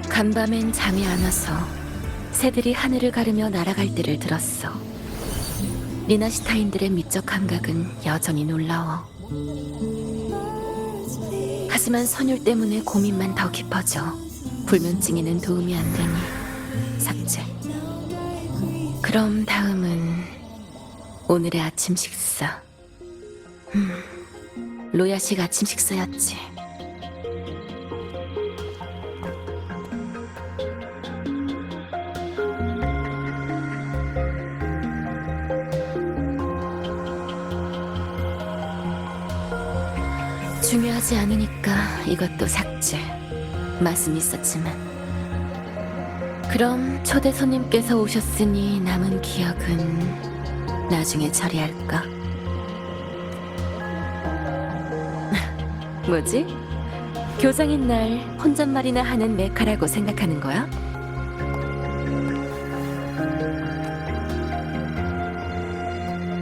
간밤엔 잠이 안 와서 새들이 하늘을 가르며 날아갈 때를 들었어. 리나시타인들의 미적 감각은 여전히 놀라워. 하지만 선율 때문에 고민만 더 깊어져 불면증에는 도움이 안 되니 삭제. 그럼 다음은 오늘의 아침 식사. 로야식 아침 식사였지. 중요하지 않으니까 이것도 삭제. 맛은 있었지만. 그럼 초대 손님께서 오셨으니 남은 기억은 나중에 처리할까? 뭐지? 교장인 날 혼잣말이나 하는 메카라고 생각하는 거야?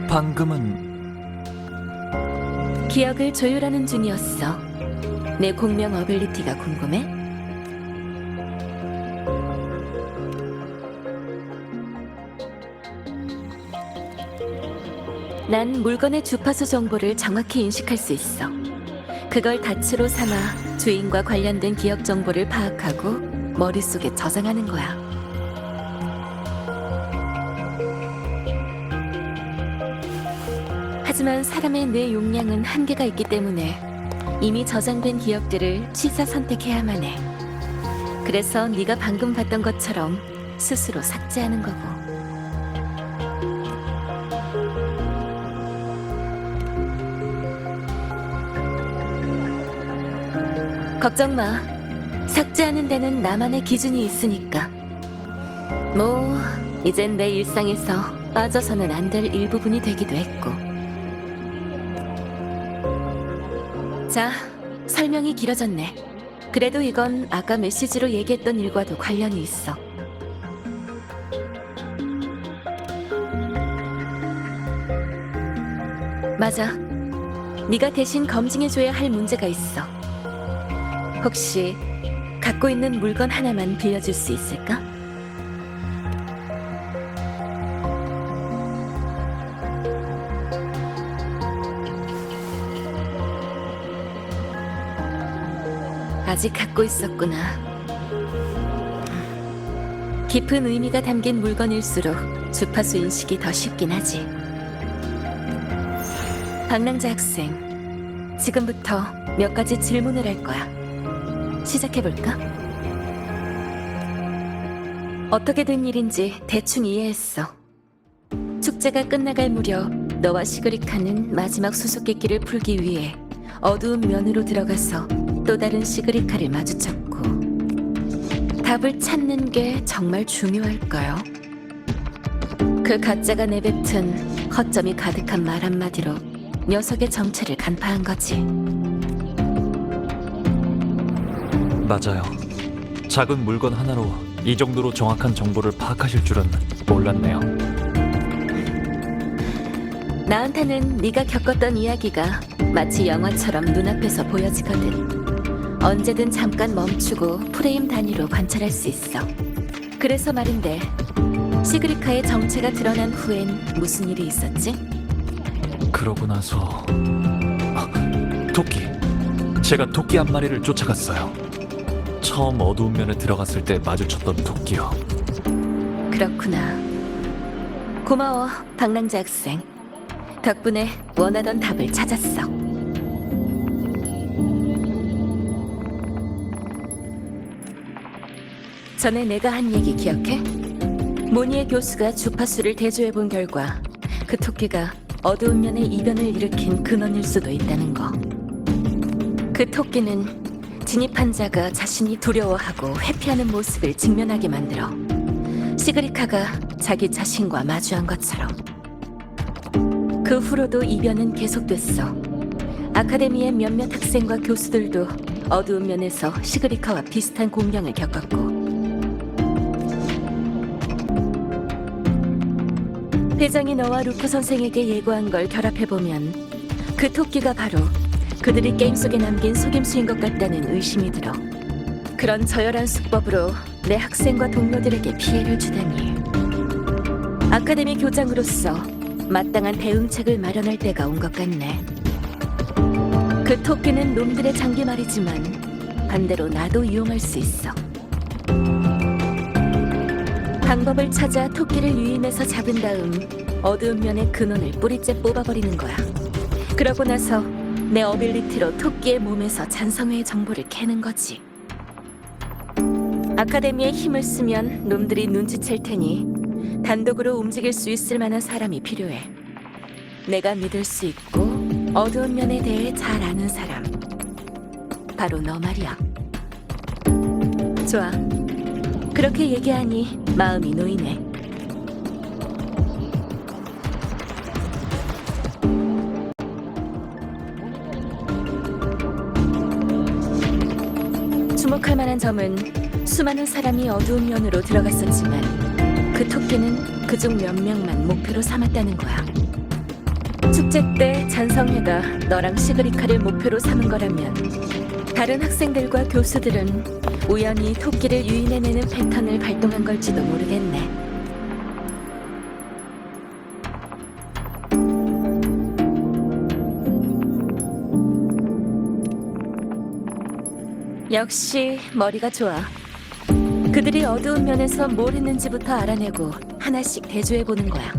방금은 기억을 조율하는 중이었어. 내 공명 어빌리티가 궁금해? 난 물건의 주파수 정보를 정확히 인식할 수 있어. 그걸 다츠로 삼아 주인과 관련된 기억 정보를 파악하고 머릿속에 저장하는 거야. 하지만 사람의 뇌 용량은 한계가 있기 때문에 이미 저장된 기억들을 취사 선택해야만 해. 그래서 네가 방금 봤던 것처럼 스스로 삭제하는 거고. 걱정 마. 삭제하는 데는 나만의 기준이 있으니까. 뭐 이젠 내 일상에서 빠져서는 안 될 일부분이 되기도 했고. 자, 설명이 길어졌네. 그래도 이건 아까 메시지로 얘기했던 일과도 관련이 있어. 맞아. 네가 대신 검증해줘야 할 문제가 있어. 혹시 갖고 있는 물건 하나만 빌려줄 수 있을까? 아직 갖고 있었구나. 깊은 의미가 담긴 물건일수록 주파수 인식이 더 쉽긴 하지. 방랑자 학생, 지금부터 몇 가지 질문을 할 거야. 시작해볼까? 어떻게 된 일인지 대충 이해했어. 축제가 끝나갈 무렵 너와 시그리카는 마지막 수수께끼를 풀기 위해 어두운 면으로 들어가서 또 다른 시그리카를 마주쳤고, 답을 찾는 게 정말 중요할까요? 그 가짜가 내뱉은 허점이 가득한 말 한마디로 녀석의 정체를 간파한 거지. 맞아요. 작은 물건 하나로 이 정도로 정확한 정보를 파악하실 줄은 몰랐네요. 나한테는 네가 겪었던 이야기가 마치 영화처럼 눈앞에서 보여지거든. 언제든 잠깐 멈추고 프레임 단위로 관찰할 수 있어. 그래서 말인데, 시그리카의 정체가 드러난 후엔 무슨 일이 있었지? 그러고 나서 토끼. 제가 토끼 한 마리를 쫓아갔어요. 처음 어두운 면에 들어갔을 때 마주쳤던 토끼요. 그렇구나. 고마워, 방랑자 학생. 덕분에 원하던 답을 찾았어. 전에 내가 한 얘기 기억해? 모니에 교수가 주파수를 대조해본 결과 그 토끼가 어두운 면의 이변을 일으킨 근원일 수도 있다는 거. 그 토끼는 진입한 자가 자신이 두려워하고 회피하는 모습을 직면하게 만들어 시그리카가 자기 자신과 마주한 것처럼 그 후로도 이변은 계속됐어. 아카데미의 몇몇 학생과 교수들도 어두운 면에서 시그리카와 비슷한 공경을 겪었고, 회장이 너와 루크 선생에게 예고한 걸 결합해보면 그 토끼가 바로 그들이 게임 속에 남긴 속임수인 것 같다는 의심이 들어. 그런 저열한 수법으로 내 학생과 동료들에게 피해를 주다니. 아카데미 교장으로서 마땅한 대응책을 마련할 때가 온 것 같네. 그 토끼는 놈들의 장기말이지만 반대로 나도 이용할 수 있어. 방법을 찾아 토끼를 유인해서 잡은 다음 어두운 면의 근원을 뿌리째 뽑아버리는 거야. 그러고 나서 내 어빌리티로 토끼의 몸에서 잔성회의 정보를 캐는 거지. 아카데미에 힘을 쓰면 놈들이 눈치챌 테니 단독으로 움직일 수 있을 만한 사람이 필요해. 내가 믿을 수 있고 어두운 면에 대해 잘 아는 사람. 바로 너 말이야. 좋아. 그렇게 얘기하니 마음이 놓이네. 주목할 만한 점은 수많은 사람이 어두운 면으로 들어갔었지만 그 토끼는 그중 몇 명만 목표로 삼았다는 거야. 축제 때 잔성회가 너랑 시그리카를 목표로 삼은 거라면 다른 학생들과 교수들은 우연히 토끼를 유인해내는 패턴을 발동한 걸지도 모르겠네. 역시 머리가 좋아. 그들이 어두운 면에서 뭘 했는지부터 알아내고 하나씩 대조해보는 거야.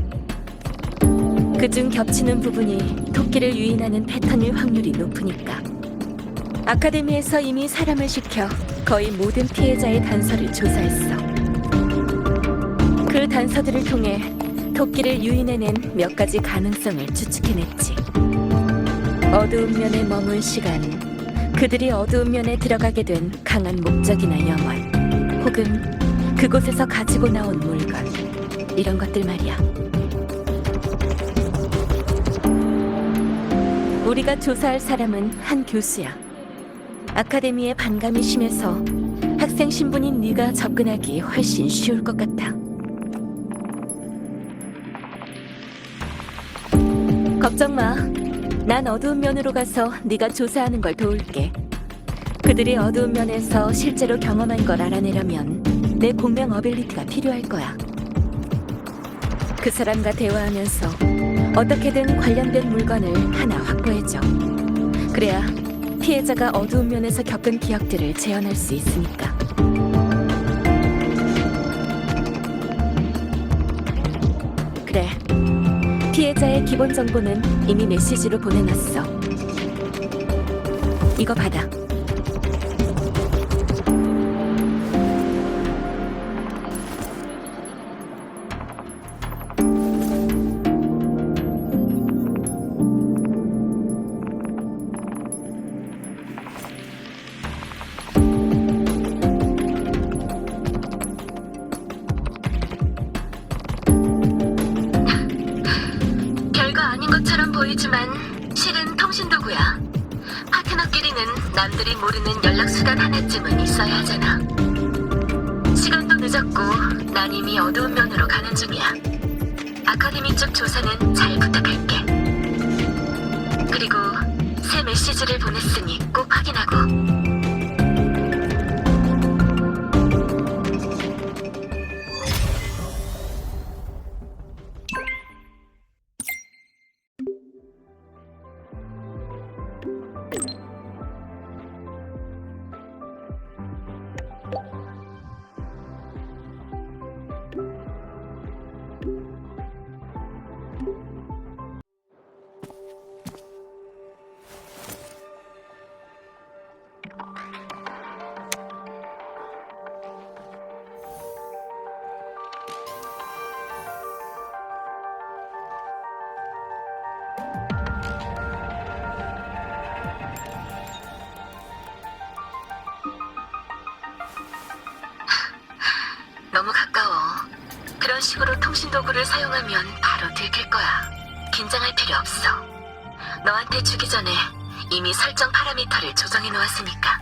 그중 겹치는 부분이 토끼를 유인하는 패턴일 확률이 높으니까. 아카데미에서 이미 사람을 시켜 거의 모든 피해자의 단서를 조사했어. 그 단서들을 통해 토끼를 유인해낸 몇 가지 가능성을 추측해냈지. 어두운 면에 머문 시간, 그들이 어두운 면에 들어가게 된 강한 목적이나 영혼, 혹은 그곳에서 가지고 나온 물건, 이런 것들 말이야. 우리가 조사할 사람은 한 교수야. 아카데미에 반감이 심해서 학생 신분인 네가 접근하기 훨씬 쉬울 것 같아. 걱정 마. 난 어두운 면으로 가서 네가 조사하는 걸 도울게. 그들이 어두운 면에서 실제로 경험한 걸 알아내려면 내 공명 어빌리티가 필요할 거야. 그 사람과 대화하면서 어떻게든 관련된 물건을 하나 확보해줘. 그래야 피해자가 어두운 면에서 겪은 기억들을 재현할 수 있으니까. 그래. 피해자의 기본 정보는 이미 메시지로 보내놨어. 이거 받아. 별거 아닌 것처럼 보이지만 실은 통신도구야. 파트너끼리는 남들이 모르는 연락수단 하나쯤은 있어야 하잖아. 시간도 늦었고 난 이미 어두운 면으로 가는 중이야. 아카데미 쪽 조사는 잘 부탁할게. 그리고 새 메시지를 보냈으니 꼭 확인하고. 너무 가까워. 그런 식으로 통신 도구를 사용하면 바로 들킬 거야. 긴장할 필요 없어. 너한테 주기 전에 이미 설정 파라미터를 조정해 놓았으니까.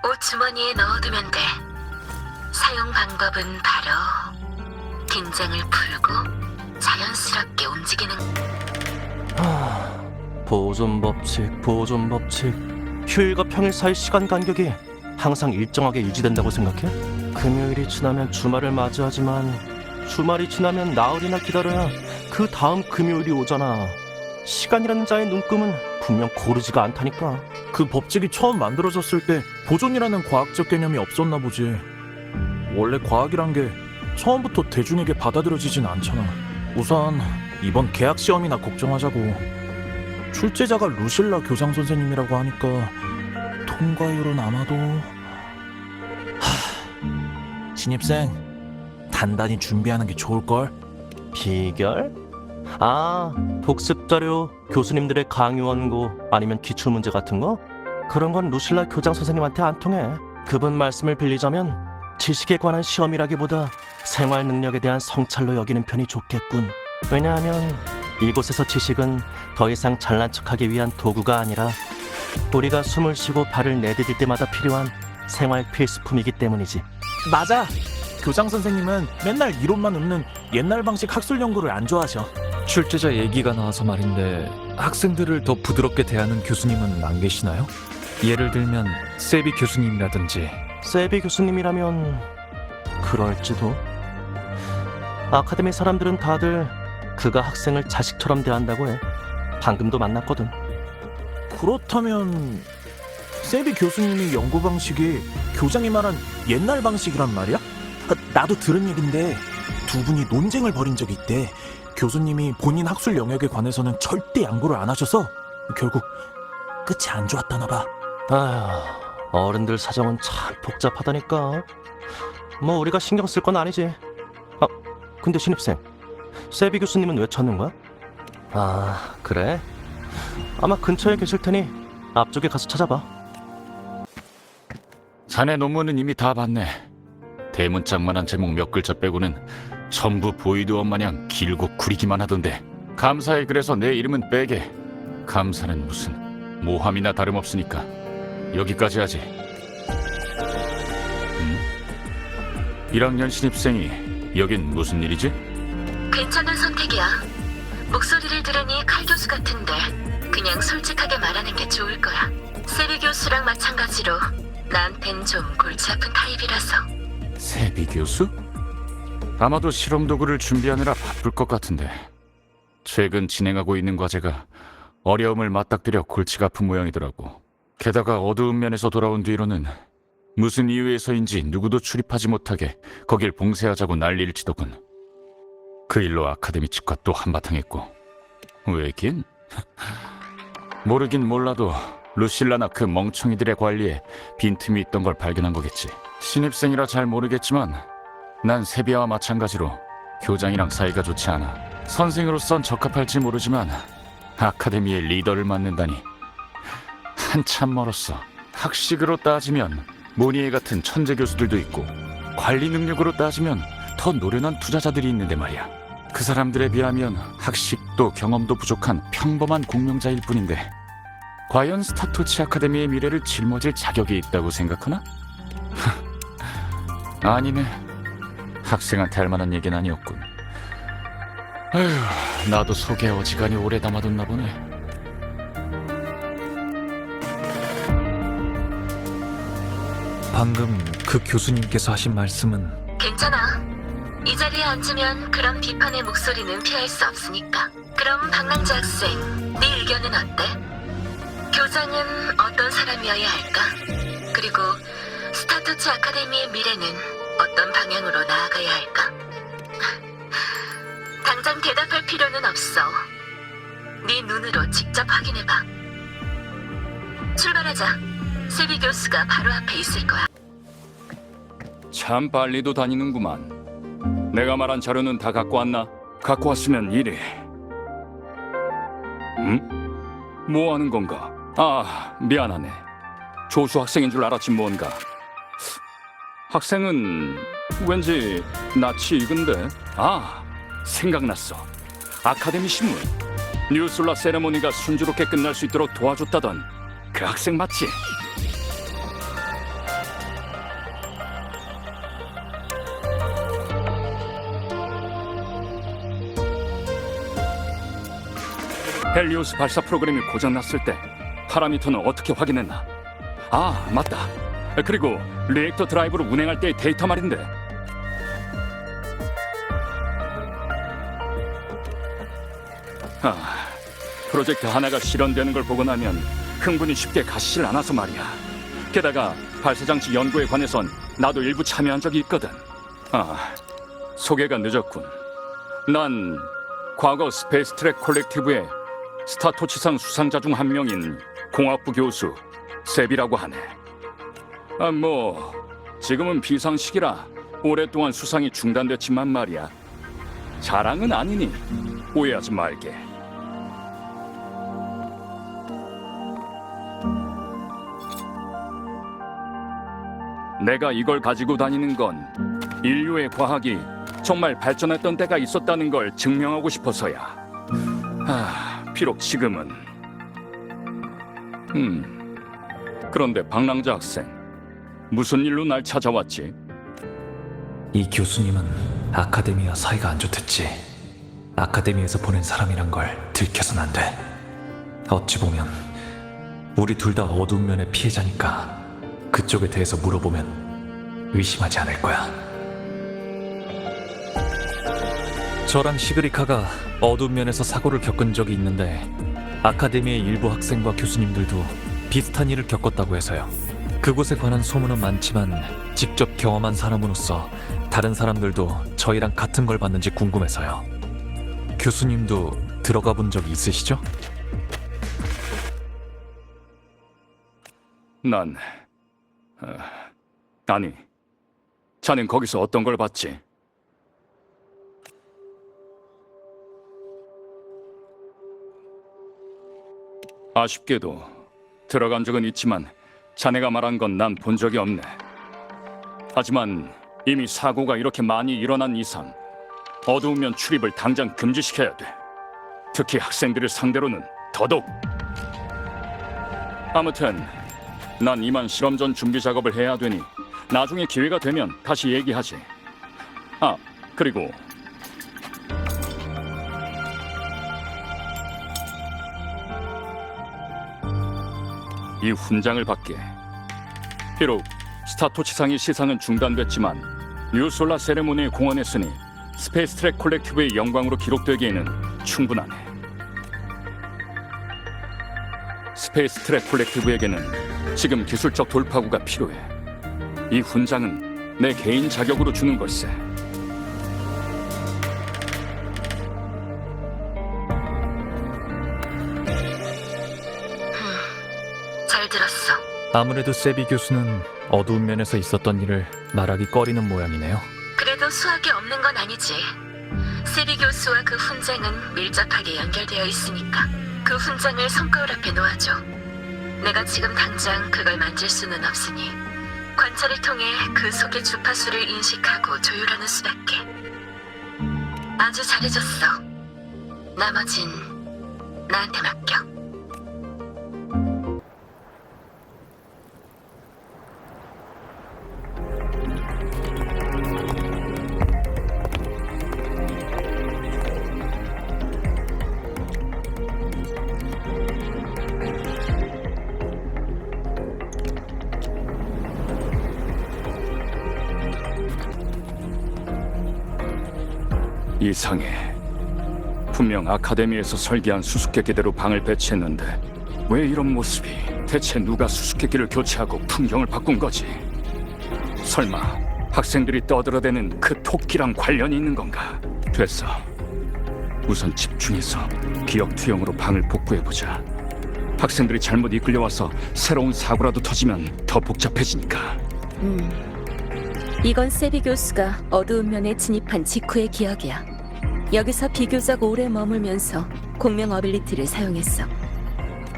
옷 주머니에 넣어두면 돼. 사용 방법은 바로 긴장을 풀고 자연스럽게 움직이는. 보존 법칙. 휴일과 평일 사이 시간 간격이 항상 일정하게 유지된다고 생각해? 금요일이 지나면 주말을 맞이하지만 주말이 지나면 나흘이나 기다려야 그 다음 금요일이 오잖아. 시간이라는 자의 눈금은 분명 고르지가 않다니까. 그 법칙이 처음 만들어졌을 때 보존이라는 과학적 개념이 없었나 보지. 원래 과학이란 게 처음부터 대중에게 받아들여지진 않잖아. 우선 이번 계약 시험이나 걱정하자고. 출제자가 루실라 교장 선생님이라고 하니까 통과율은 아마도... 신입생, 단단히 준비하는 게 좋을걸? 비결? 복습 자료, 교수님들의 강의 원고, 아니면 기출문제 같은 거? 그런 건 루실라 교장 선생님한테 안 통해. 그분 말씀을 빌리자면 지식에 관한 시험이라기보다 생활 능력에 대한 성찰로 여기는 편이 좋겠군. 왜냐하면 이곳에서 지식은 더 이상 잘난 척하기 위한 도구가 아니라 우리가 숨을 쉬고 발을 내디딜 때마다 필요한 생활 필수품이기 때문이지. 맞아. 교장 선생님은 맨날 이론만 읊는 옛날 방식 학술 연구를 안 좋아하셔. 출제자 얘기가 나와서 말인데 학생들을 더 부드럽게 대하는 교수님은 안 계시나요? 예를 들면 세비 교수님이라든지. 세비 교수님이라면 그럴지도. 아카데미 사람들은 다들 그가 학생을 자식처럼 대한다고 해. 방금도 만났거든. 그렇다면 세비 교수님의 연구 방식이 교장이 말한 옛날 방식이란 말이야? 나도 들은 얘긴데 두 분이 논쟁을 벌인 적이 있대. 교수님이 본인 학술 영역에 관해서는 절대 양보를 안 하셔서 결국 끝이 안 좋았다나 봐. 아휴, 어른들 사정은 참 복잡하다니까. 뭐 우리가 신경 쓸 건 아니지. 근데 신입생, 세비 교수님은 왜 찾는 거야? 그래? 아마 근처에 계실 테니 앞쪽에 가서 찾아봐. 자네 논문은 이미 다 봤네. 대문짝만한 제목 몇 글자 빼고는 전부 보이드원 마냥 길고 구리기만 하던데. 감사에 그래서 내 이름은 빼게. 감사는 무슨 모함이나 다름없으니까 여기까지 하지. 1학년 신입생이 여긴 무슨 일이지? 괜찮은 선택이야. 목소리를 들으니 칼 교수 같은데 그냥 솔직하게 말하는 게 좋을 거야. 세비 교수랑 마찬가지로 나한텐 좀 골치 아픈 타입이라서. 세비 교수? 아마도 실험 도구를 준비하느라 바쁠 것 같은데. 최근 진행하고 있는 과제가 어려움을 맞닥뜨려 골치가 아픈 모양이더라고. 게다가 어두운 면에서 돌아온 뒤로는 무슨 이유에서인지 누구도 출입하지 못하게 거길 봉쇄하자고 난리일지도군. 그 일로 아카데미 측과 또 한바탕 했고. 왜긴? 모르긴 몰라도 루실라나 그 멍청이들의 관리에 빈틈이 있던 걸 발견한 거겠지. 신입생이라 잘 모르겠지만 난 세비야와 마찬가지로 교장이랑 사이가 좋지 않아. 선생으로선 적합할지 모르지만 아카데미의 리더를 맡는다니 한참 멀었어. 학식으로 따지면 모니에 같은 천재 교수들도 있고 관리 능력으로 따지면 더 노련한 투자자들이 있는데 말이야. 그 사람들에 비하면 학식도 경험도 부족한 평범한 공명자일 뿐인데 과연 스타토치 아카데미의 미래를 짊어질 자격이 있다고 생각하나? 아니네. 학생한테 할 만한 얘기는 아니었군. 아휴, 나도 속에 어지간히 오래 담아뒀나 보네. 방금 그 교수님께서 하신 말씀은 괜찮아. 이 자리에 앉으면 그런 비판의 목소리는 피할 수 없으니까. 그럼 박랑재 학생, 네 의견은 어때? 교장은 어떤 사람이어야 할까? 그리고 스타토치 아카데미의 미래는 어떤 방향으로 나아가야 할까? 당장 대답할 필요는 없어. 네 눈으로 직접 확인해봐. 출발하자. 세비 교수가 바로 앞에 있을 거야. 참 빨리도 다니는구만. 내가 말한 자료는 다 갖고 왔나? 갖고 왔으면 이리. 뭐 하는 건가? 미안하네. 조수 학생인 줄 알았지 뭔가. 학생은 왠지 낯이 익은데. 생각났어. 아카데미 신문. 뉴솔라 세레모니가 순조롭게 끝날 수 있도록 도와줬다던 그 학생 맞지? 헬리오스 발사 프로그램이 고장났을 때 파라미터는 어떻게 확인했나? 아, 맞다. 그리고 리액터 드라이브로 운행할 때의 데이터 말인데. 프로젝트 하나가 실현되는 걸 보고 나면 흥분이 쉽게 가시질 않아서 말이야. 게다가 발사장치 연구에 관해선 나도 일부 참여한 적이 있거든. 소개가 늦었군. 난 과거 스페이스 트랙 콜렉티브의 스타토치상 수상자 중 한 명인 공학부 교수 세비라고 하네. 지금은 비상식이라 오랫동안 수상이 중단됐지만 말이야. 자랑은 아니니 오해하지 말게. 내가 이걸 가지고 다니는 건 인류의 과학이 정말 발전했던 때가 있었다는 걸 증명하고 싶어서야. 비록 지금은. 그런데 방랑자 학생, 무슨 일로 날 찾아왔지? 이 교수님은 아카데미와 사이가 안 좋댔지. 아카데미에서 보낸 사람이란 걸 들켜선 안 돼. 어찌 보면 우리 둘 다 어두운 면의 피해자니까 그쪽에 대해서 물어보면 의심하지 않을 거야. 저랑 시그리카가 어두운 면에서 사고를 겪은 적이 있는데 아카데미의 일부 학생과 교수님들도 비슷한 일을 겪었다고 해서요. 그곳에 관한 소문은 많지만 직접 경험한 사람으로서 다른 사람들도 저희랑 같은 걸 봤는지 궁금해서요. 교수님도 들어가 본 적이 있으시죠? 아니, 자넨 거기서 어떤 걸 봤지? 아쉽게도 들어간 적은 있지만 자네가 말한 건 난 본 적이 없네. 하지만 이미 사고가 이렇게 많이 일어난 이상 어두운 면 출입을 당장 금지시켜야 돼. 특히 학생들을 상대로는 더더욱. 아무튼 난 이만 실험 전 준비 작업을 해야 되니 나중에 기회가 되면 다시 얘기하지. 그리고 이 훈장을 받게. 비록 스타토치상의 시상은 중단됐지만 뉴솔라 세레모니에 공헌했으니 스페이스 트랙 콜렉티브의 영광으로 기록되기에는 충분하네. 스페이스 트랙 콜렉티브에게는 지금 기술적 돌파구가 필요해. 이 훈장은 내 개인 자격으로 주는 걸세. 잘 들었어. 아무래도 세비 교수는 어두운 면에서 있었던 일을 말하기 꺼리는 모양이네요. 그래도 수학이 없는 건 아니지. 세비 교수와 그 훈장은 밀접하게 연결되어 있으니까 그 훈장을 손거울 앞에 놓아줘. 내가 지금 당장 그걸 만질 수는 없으니 관찰을 통해 그 속의 주파수를 인식하고 조율하는 수밖에. 아주 잘해줬어. 나머진 나한테 맡겨. 이상해. 분명 아카데미에서 설계한 수수께끼대로 방을 배치했는데 왜 이런 모습이? 대체 누가 수수께끼를 교체하고 풍경을 바꾼 거지? 설마 학생들이 떠들어대는 그 토끼랑 관련이 있는 건가? 됐어. 우선 집중해서 기억 투영으로 방을 복구해보자. 학생들이 잘못 이끌려와서 새로운 사고라도 터지면 더 복잡해지니까. 이건 세비 교수가 어두운 면에 진입한 직후의 기억이야. 여기서 비교적 오래 머물면서 공명 어빌리티를 사용했어.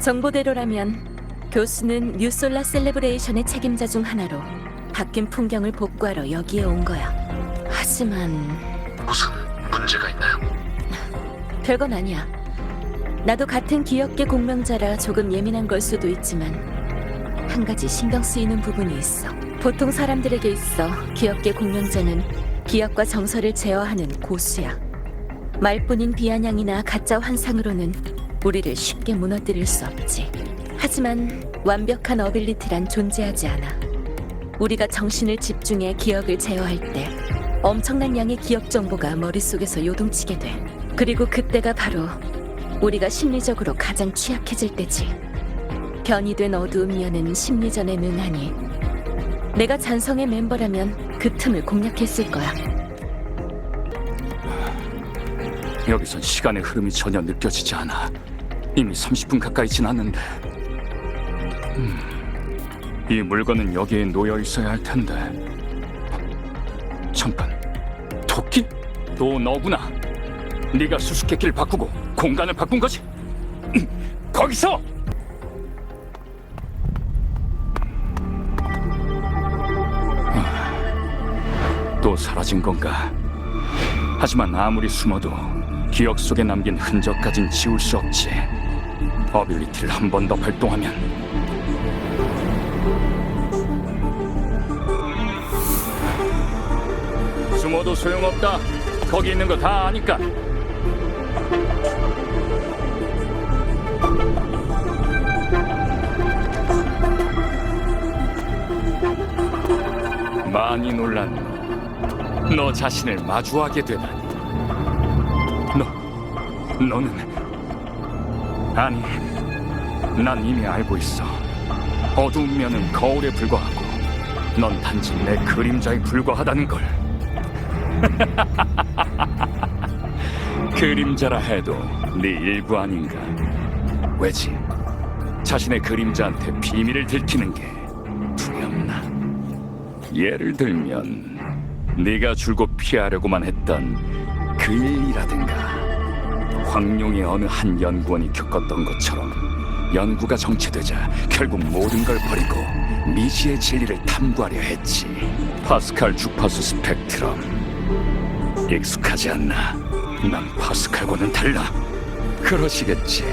정보대로라면 교수는 뉴솔라 셀레브레이션의 책임자 중 하나로 바뀐 풍경을 복구하러 여기에 온 거야. 하지만 무슨 문제가 있나요? 별건 아니야. 나도 같은 기업계 공명자라 조금 예민한 걸 수도 있지만 한 가지 신경 쓰이는 부분이 있어. 보통 사람들에게 있어 기업계 공명자는 기업과 정서를 제어하는 고수야. 말뿐인 비아냥이나 가짜 환상으로는 우리를 쉽게 무너뜨릴 수 없지. 하지만 완벽한 어빌리티란 존재하지 않아. 우리가 정신을 집중해 기억을 제어할 때 엄청난 양의 기억 정보가 머릿속에서 요동치게 돼. 그리고 그때가 바로 우리가 심리적으로 가장 취약해질 때지. 변이된 어두운 면은 심리전에 능하니 내가 잔성의 멤버라면 그 틈을 공략했을 거야. 여기선 시간의 흐름이 전혀 느껴지지 않아. 이미 30분 가까이 지났는데. 이 물건은 여기에 놓여 있어야 할 텐데. 잠깐, 토끼? 또 너구나. 네가 수수께끼를 바꾸고 공간을 바꾼 거지? 거기서! 또 사라진 건가? 하지만 아무리 숨어도 기억 속에 남긴 흔적까진 지울 수 없지. 어빌리티를 한 번 더 발동하면 숨어도 소용없다. 거기 있는 거 다 아니까. 많이 놀랐네. 너 자신을 마주하게 되다니. 너는 아니, 난 이미 알고 있어. 어두운 면은 거울에 불과하고 넌 단지 내 그림자에 불과하다는 걸. 그림자라 해도 네 일부 아닌가? 왜지? 자신의 그림자한테 비밀을 들키는 게 두렵나? 예를 들면 네가 줄곧 피하려고만 했던 그 일이라든가, 황룡의 어느 한 연구원이 겪었던 것처럼 연구가 정체되자 결국 모든 걸 버리고 미지의 진리를 탐구하려 했지. 파스칼 주파수 스펙트럼 익숙하지 않나? 난 파스칼과는 달라. 그러시겠지.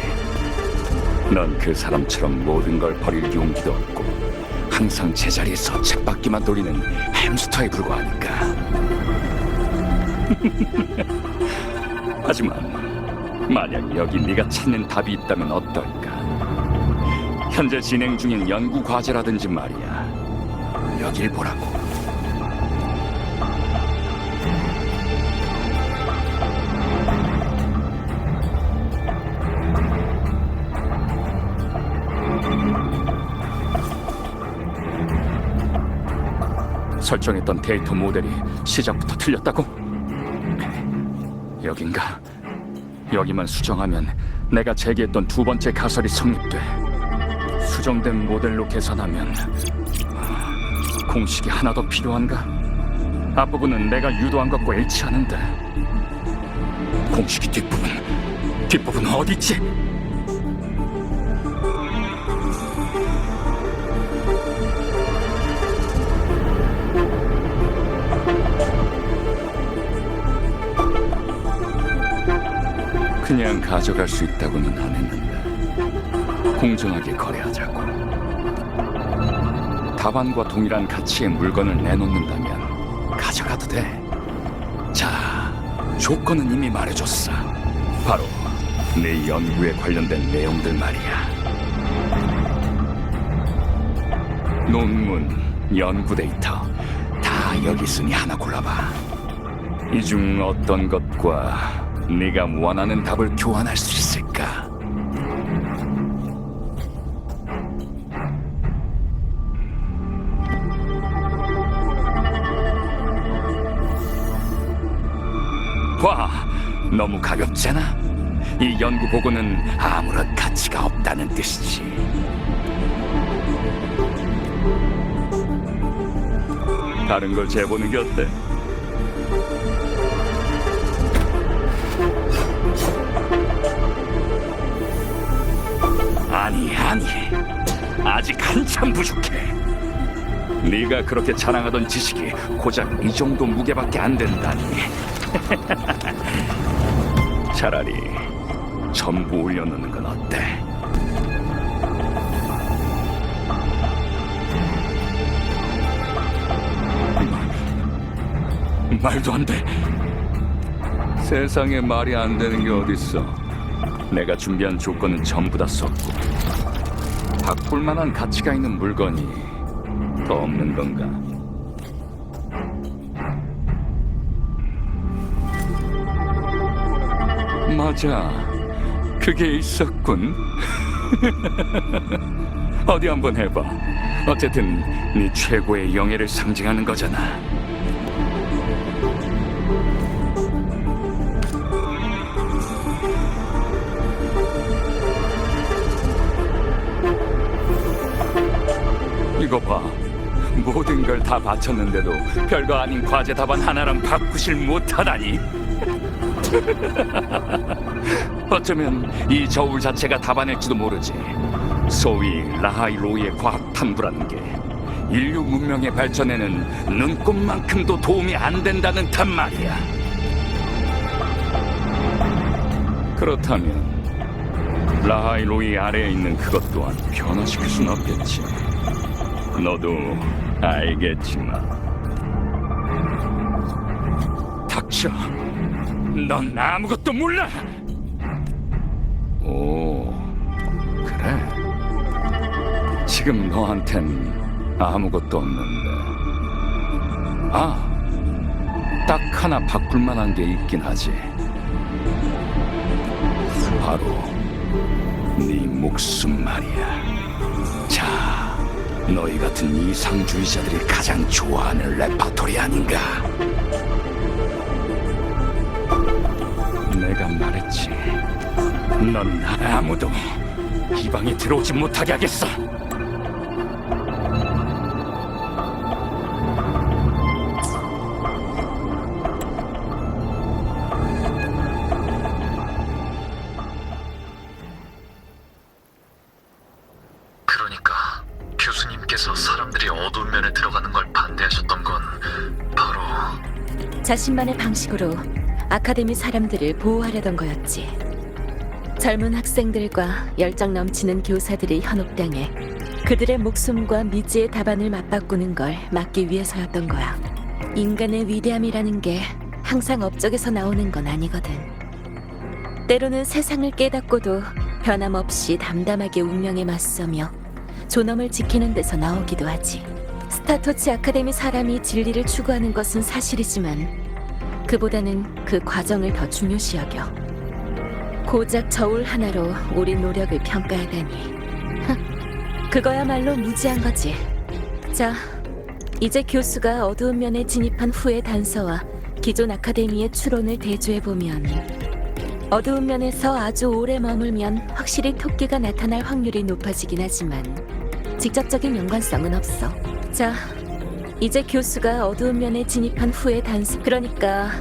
넌 그 사람처럼 모든 걸 버릴 용기도 없고 항상 제자리에서 쳇바퀴만 돌리는 햄스터에 불과하니까. 하지만 만약 여기 네가 찾는 답이 있다면 어떨까? 현재 진행 중인 연구 과제라든지 말이야. 여길 보라고. 설정했던 데이터 모델이 시작부터 틀렸다고? 여긴가? 여기만 수정하면 내가 제기했던 두 번째 가설이 성립돼. 수정된 모델로 계산하면 공식이 하나 더 필요한가? 앞부분은 내가 유도한 것과 일치하는데 공식이 뒷부분 어디 있지? 그냥 가져갈 수 있다고는 안 했는데 공정하게 거래하자고. 답안과 동일한 가치의 물건을 내놓는다면 가져가도 돼. 자, 조건은 이미 말해줬어. 바로 내 연구에 관련된 내용들 말이야. 논문, 연구 데이터 다 여기 있으니 하나 골라봐. 이 중 어떤 것과 네가 원하는 답을 교환할 수 있을까? 봐, 너무 가볍잖아? 이 연구 보고는 아무런 가치가 없다는 뜻이지. 다른 걸 재보는 게 어때? 아니, 아직 한참 부족해. 네가 그렇게 자랑하던 지식이 고작 이 정도 무게밖에 안 된다니. 차라리 전부 올려놓는 건 어때? 말도 안 돼. 세상에 말이 안 되는 게 어딨어. 내가 준비한 조건은 전부 다 썼고 바꿀 만한 가치가 있는 물건이 더 없는 건가? 맞아, 그게 있었군. 어디 한번 해봐. 어쨌든 네 최고의 영예를 상징하는 거잖아. 이거 봐. 모든 걸 다 바쳤는데도 별거 아닌 과제 답안 하나랑 바꾸질 못하다니. 어쩌면 이 저울 자체가 답안일지도 모르지. 소위 라하이로이의 과학 탐구라는 게 인류 문명의 발전에는 눈꼽만큼도 도움이 안 된다는 단 말이야. 그렇다면 라하이로이 아래에 있는 그것 또한 변화시킬 순 없겠지. 너도 알겠지만. 닥쳐. 넌 아무것도 몰라. 오, 그래. 지금 너한텐 아무것도 없는데. 딱 하나 바꿀 만한 게 있긴 하지. 바로 네 목숨 말이야. 자, 너희 같은 이상주의자들이 가장 좋아하는 레파토리 아닌가? 내가 말했지. 넌 아무도 이 방에 들어오지 못하게 하겠어. 그러니까 교수님께서 사람들이 어두운 면에 들어가는 걸 반대하셨던 건 바로 자신만의 방식으로 아카데미 사람들을 보호하려던 거였지. 젊은 학생들과 열정 넘치는 교사들이 현혹당해 그들의 목숨과 미지의 답안을 맞바꾸는 걸 막기 위해서였던 거야. 인간의 위대함이라는 게 항상 업적에서 나오는 건 아니거든. 때로는 세상을 깨닫고도 변함없이 담담하게 운명에 맞서며 존엄을 지키는 데서 나오기도 하지. 스타토치 아카데미 사람이 진리를 추구하는 것은 사실이지만 그보다는 그 과정을 더 중요시 여겨. 고작 저울 하나로 우리 노력을 평가하다니. 그거야말로 무지한 거지. 자, 이제 교수가 어두운 면에 진입한 후의 단서와 기존 아카데미의 추론을 대조해보면 어두운 면에서 아주 오래 머물면 확실히 토끼가 나타날 확률이 높아지긴 하지만 직접적인 연관성은 없어. 자, 이제 교수가 어두운 면에 진입한 후의 단서, 그러니까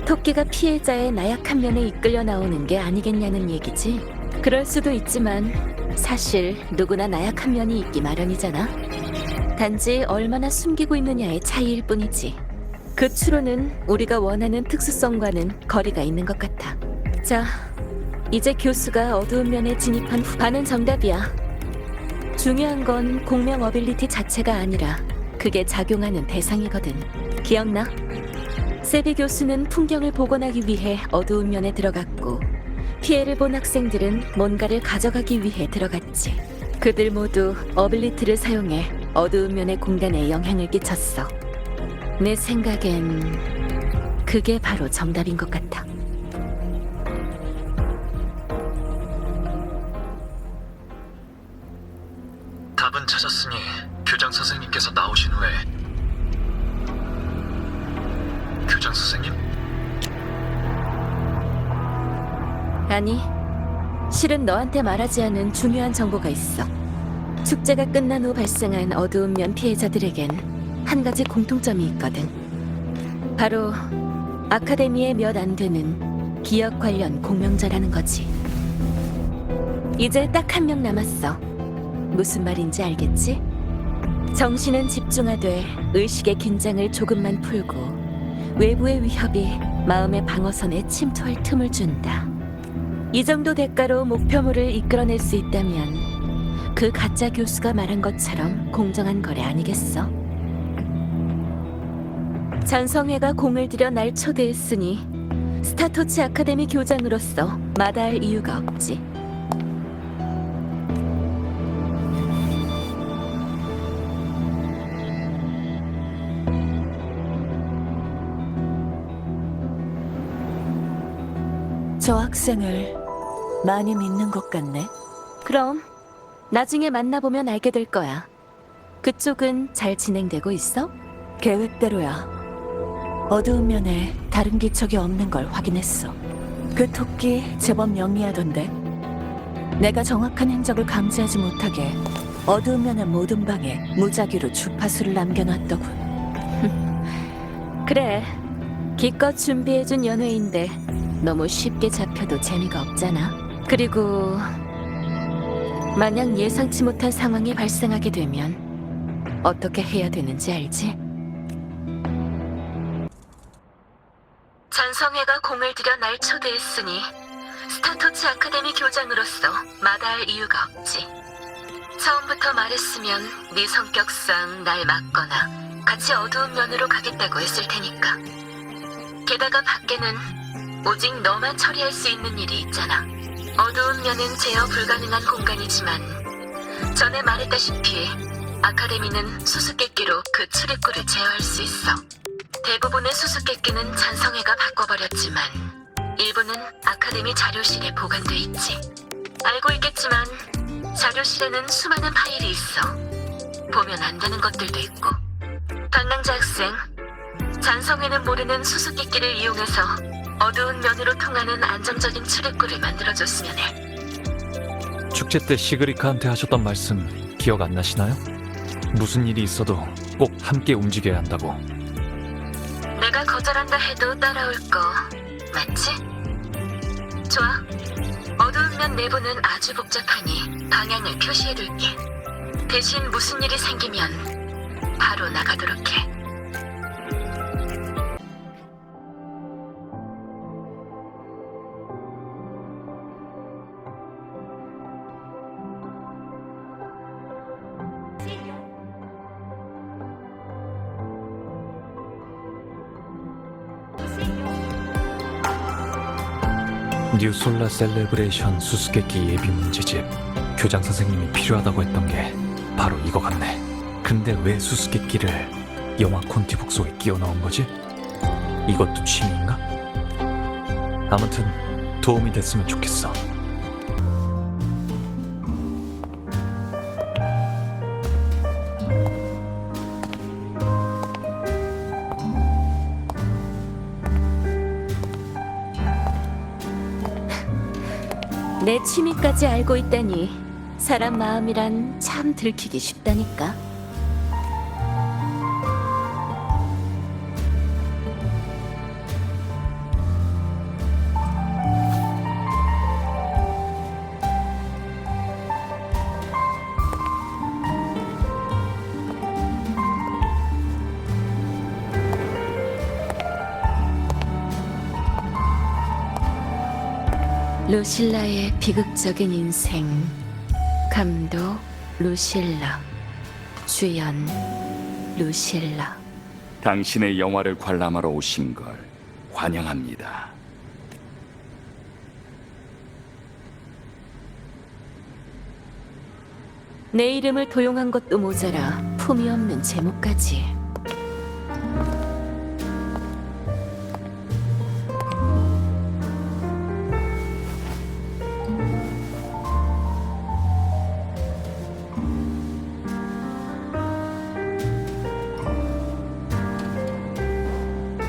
토끼가 피해자의 나약한 면에 이끌려 나오는 게 아니겠냐는 얘기지. 그럴 수도 있지만 사실 누구나 나약한 면이 있기 마련이잖아. 단지 얼마나 숨기고 있느냐의 차이일 뿐이지. 그 추론은 우리가 원하는 특수성과는 거리가 있는 것 같아. 자, 이제 교수가 어두운 면에 진입한 후 반은 정답이야. 중요한 건 공명 어빌리티 자체가 아니라 그게 작용하는 대상이거든. 기억나? 세비 교수는 풍경을 복원하기 위해 어두운 면에 들어갔고 피해를 본 학생들은 뭔가를 가져가기 위해 들어갔지. 그들 모두 어빌리티를 사용해 어두운 면의 공간에 영향을 끼쳤어. 내 생각엔 그게 바로 정답인 것 같아. 답은 찾았으니 교장 선생님께서 나오신 후에 교장 선생님? 아니, 실은 너한테 말하지 않은 중요한 정보가 있어. 축제가 끝난 후 발생한 어두운 면 피해자들에겐 한 가지 공통점이 있거든. 바로 아카데미에 몇 안 되는 기억 관련 공명자라는 거지. 이제 딱 한 명 남았어. 무슨 말인지 알겠지? 정신은 집중하되 의식의 긴장을 조금만 풀고 외부의 위협이 마음의 방어선에 침투할 틈을 준다. 이 정도 대가로 목표물을 이끌어낼 수 있다면 그 가짜 교수가 말한 것처럼 공정한 거래 아니겠어? 전성회가 공을 들여 날 초대했으니 스타토치 아카데미 교장으로서 마다할 이유가 없지. 저 학생을 많이 믿는 것 같네. 그럼 나중에 만나보면 알게 될 거야. 그쪽은 잘 진행되고 있어? 계획대로야. 어두운 면에 다른 기척이 없는 걸 확인했어. 그 토끼 제법 영리하던데. 내가 정확한 행적을 감지하지 못하게 어두운 면의 모든 방에 무작위로 주파수를 남겨놨더군. 그래. 기껏 준비해준 연회인데 너무 쉽게 잡혀도 재미가 없잖아. 그리고 만약 예상치 못한 상황이 발생하게 되면 어떻게 해야 되는지 알지? 전성회가 공을 들여 날 초대했으니 스타토치 아카데미 교장으로서 마다할 이유가 없지. 처음부터 말했으면 네 성격상 날 막거나 같이 어두운 면으로 가겠다고 했을 테니까. 게다가 밖에는 오직 너만 처리할 수 있는 일이 있잖아. 어두운 면은 제어 불가능한 공간이지만 전에 말했다시피 아카데미는 수수께끼로 그 출입구를 제어할 수 있어. 대부분의 수수께끼는 전성회가 바꿔버렸지만 일부는 아카데미 자료실에 보관돼 있지. 알고 있겠지만 자료실에는 수많은 파일이 있어. 보면 안 되는 것들도 있고. 방랑자 학생, 전성회는 모르는 수수께끼를 이용해서 어두운 면으로 통하는 안정적인 출입구를 만들어줬으면 해. 축제 때 시그리카한테 하셨던 말씀 기억 안 나시나요? 무슨 일이 있어도 꼭 함께 움직여야 한다고. 내가 거절한다 해도 따라올 거 맞지? 좋아. 어두운 면 내부는 아주 복잡하니 방향을 표시해둘게. 대신 무슨 일이 생기면 바로 나가도록 해. 뉴솔라 셀레브레이션 수수께끼 예비 문제집. 교장 선생님이 필요하다고 했던 게 바로 이거 같네. 근데 왜 수수께끼를 영화 콘티북 속에 끼워 넣은 거지? 이것도 취미인가? 아무튼 도움이 됐으면 좋겠어. 내 취미까지 알고 있다니 사람 마음이란 참 들키기 쉽다니까. 루실라의 비극적인 인생. 감독 루실라, 주연 루실라. 당신의 영화를 관람하러 오신 걸 환영합니다. 내 이름을 도용한 것도 모자라 품이 없는 제목까지.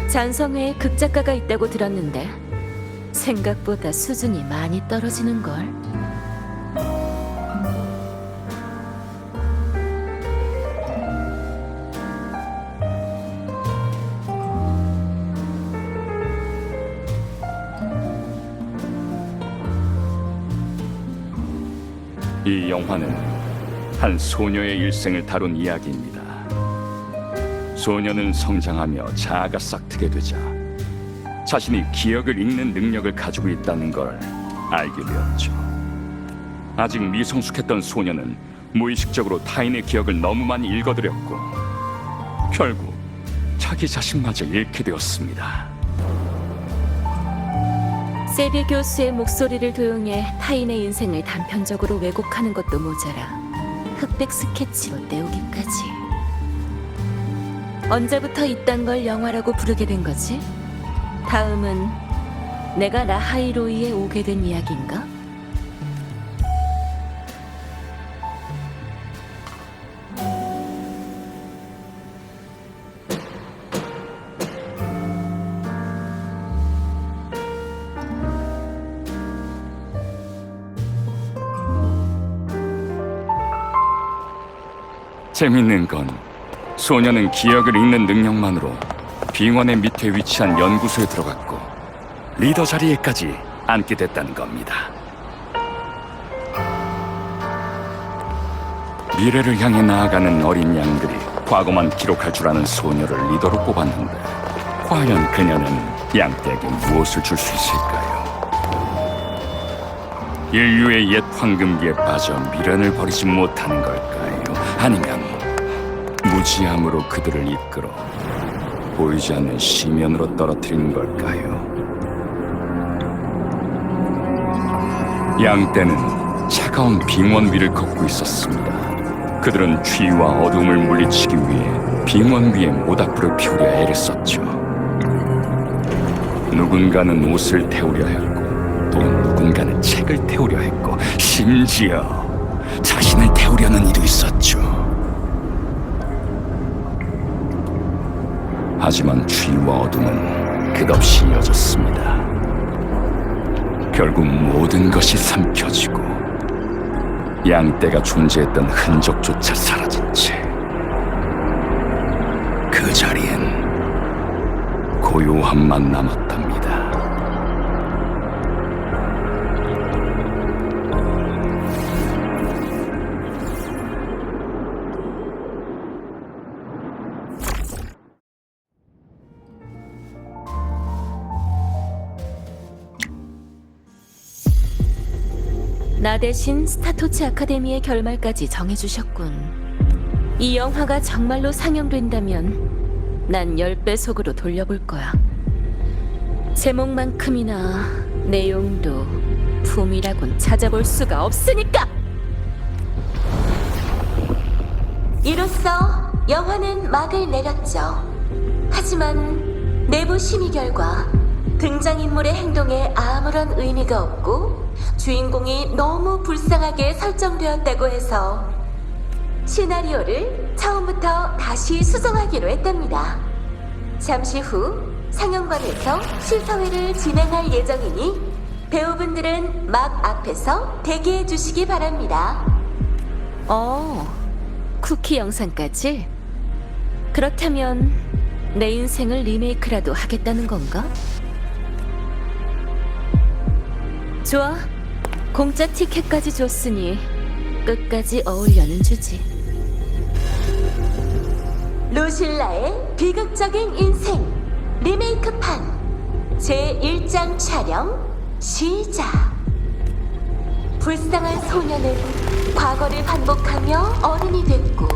잔성회에 극작가가 있다고 들었는데 생각보다 수준이 많이 떨어지는 걸. 이 영화는 한 소녀의 일생을 다룬 이야기입니다. 소녀는 성장하며 자아가 싹트게 되자 자신이 기억을 읽는 능력을 가지고 있다는 걸 알게 되었죠. 아직 미성숙했던 소녀는 무의식적으로 타인의 기억을 너무 많이 읽어들였고 결국 자기 자신마저 잃게 되었습니다. 세비 교수의 목소리를 도용해 타인의 인생을 단편적으로 왜곡하는 것도 모자라 흑백 스케치로 때우기까지. 언제부터 이딴 걸 영화라고 부르게 된 거지? 다음은 내가 라하이로이에 오게 된 이야기인가? 재밌는 건 소녀는 기억을 읽는 능력만으로 빙원의 밑에 위치한 연구소에 들어갔고 리더 자리에까지 앉게 됐다는 겁니다. 미래를 향해 나아가는 어린 양들이 과거만 기록할 줄 아는 소녀를 리더로 뽑았는데 과연 그녀는 양떼에게 무엇을 줄 수 있을까요? 인류의 옛 황금기에 빠져 미련을 버리지 못하는 걸까요? 아니면 무지함으로 그들을 이끌어 보이지 않는 심연으로 떨어뜨리는 걸까요? 양떼는 차가운 빙원 위를 걷고 있었습니다. 그들은 추위와 어둠을 물리치기 위해 빙원 위에 모닥불을 피우려 애를 썼죠. 누군가는 옷을 태우려 했고 또 누군가는 책을 태우려 했고 심지어 자신을 태우려는 이도 있었죠. 하지만 추위와 어둠은 끝없이 이어졌습니다. 결국 모든 것이 삼켜지고 양떼가 존재했던 흔적조차 사라진 채 그 자리엔 고요함만 남았답니다. 나 대신 스타토치 아카데미의 결말까지 정해주셨군. 이 영화가 정말로 상영된다면 난 10배속으로 돌려볼 거야. 제목만큼이나 내용도 품이라곤 찾아볼 수가 없으니까! 이로써 영화는 막을 내렸죠. 하지만 내부 심의 결과 등장인물의 행동에 아무런 의미가 없고 주인공이 너무 불쌍하게 설정되었다고 해서 시나리오를 처음부터 다시 수정하기로 했답니다. 잠시 후 상영관에서 시사회를 진행할 예정이니 배우분들은 막 앞에서 대기해 주시기 바랍니다. 쿠키 영상까지? 그렇다면 내 인생을 리메이크라도 하겠다는 건가? 좋아. 공짜 티켓까지 줬으니 끝까지 어울려는 주지. 루실라의 비극적인 인생 리메이크판 제1장 촬영 시작. 불쌍한 소녀는 과거를 반복하며 어른이 됐고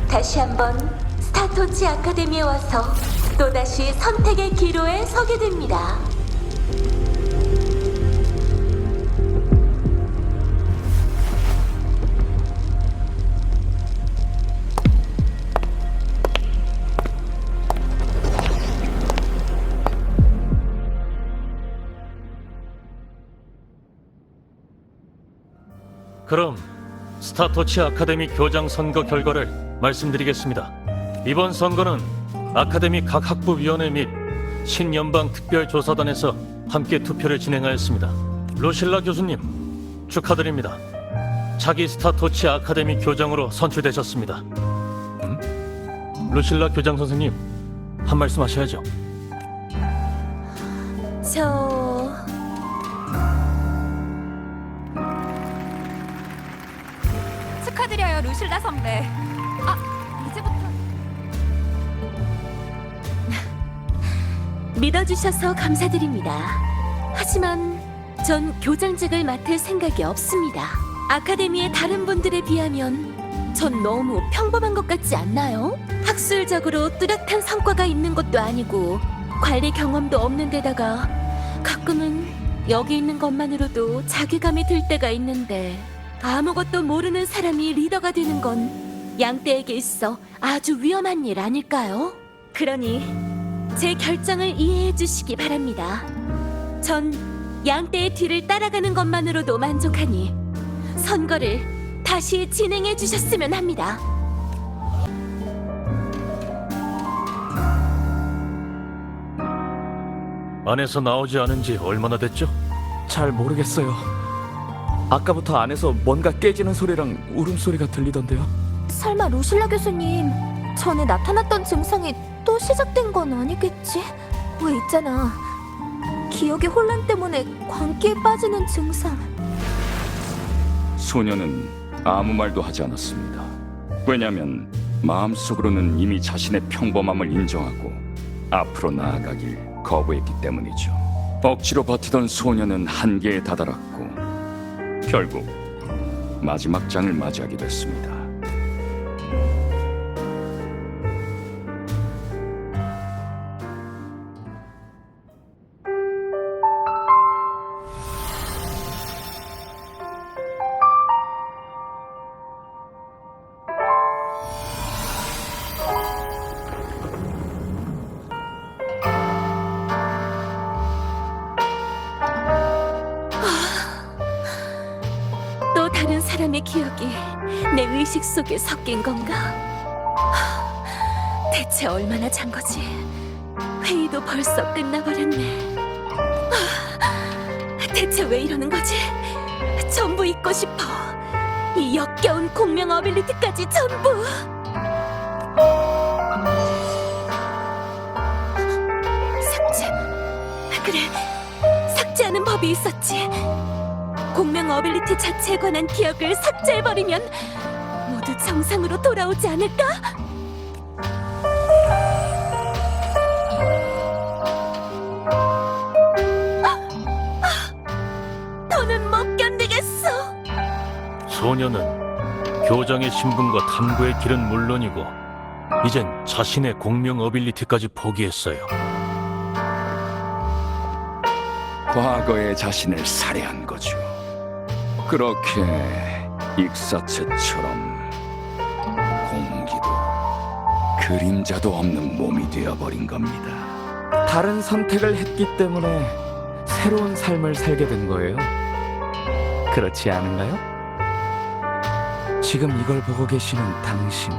다시 한번 스타토치 아카데미에 와서 또다시 선택의 기로에 서게 됩니다. 그럼 스타토치 아카데미 교장 선거 결과를 말씀드리겠습니다. 이번 선거는 아카데미 각 학부위원회 및 신연방 특별조사단에서 함께 투표를 진행하였습니다. 루실라 교수님, 축하드립니다. 차기 스타토치 아카데미 교장으로 선출되셨습니다. 루실라 교장 선생님, 한 말씀 하셔야죠. 축하드려요, 루실라 선배. 이제부터 믿어주셔서 감사드립니다. 하지만 전 교장직을 맡을 생각이 없습니다. 아카데미의 다른 분들에 비하면 전 너무 평범한 것 같지 않나요? 학술적으로 뚜렷한 성과가 있는 것도 아니고 관리 경험도 없는 데다가 가끔은 여기 있는 것만으로도 자괴감이 들 때가 있는데 아무것도 모르는 사람이 리더가 되는 건 양떼에게 있어 아주 위험한 일 아닐까요? 그러니 제 결정을 이해해 주시기 바랍니다. 전 양떼의 뒤를 따라가는 것만으로도 만족하니 선거를 다시 진행해 주셨으면 합니다. 안에서 나오지 않은 지 얼마나 됐죠? 잘 모르겠어요. 아까부터 안에서 뭔가 깨지는 소리랑 울음소리가 들리던데요. 설마 루실라 교수님, 전에 나타났던 증상이 또 시작된 건 아니겠지? 왜 있잖아, 기억의 혼란 때문에 광기에 빠지는 증상. 소녀는 아무 말도 하지 않았습니다. 왜냐하면 마음속으로는 이미 자신의 평범함을 인정하고 앞으로 나아가길 거부했기 때문이죠. 억지로 버티던 소녀는 한계에 다다랐고 결국 마지막 장을 맞이하게 됐습니다. 또 다른 사람의 기억이 내 의식 속에 섞인 건가? 대체 얼마나 잔 거지? 회의도 벌써 끝나버렸네. 대체 왜 이러는 거지? 전부 잊고 싶어. 이 역겨운 공명 어빌리티까지 전부. 삭제. 그래, 삭제하는 법이 있었지. 공명 어빌리티 자체에 관한 기억을 삭제해버리면 모두 정상으로 돌아오지 않을까? 더는 못 견디겠어. 소녀는 교장의 신분과 탐구의 길은 물론이고 이젠 자신의 공명 어빌리티까지 포기했어요. 과거의 자신을 살해한 거죠. 그렇게 익사체처럼 공기도 그림자도 없는 몸이 되어버린 겁니다. 다른 선택을 했기 때문에 새로운 삶을 살게 된 거예요. 그렇지 않은가요? 지금 이걸 보고 계시는 당신.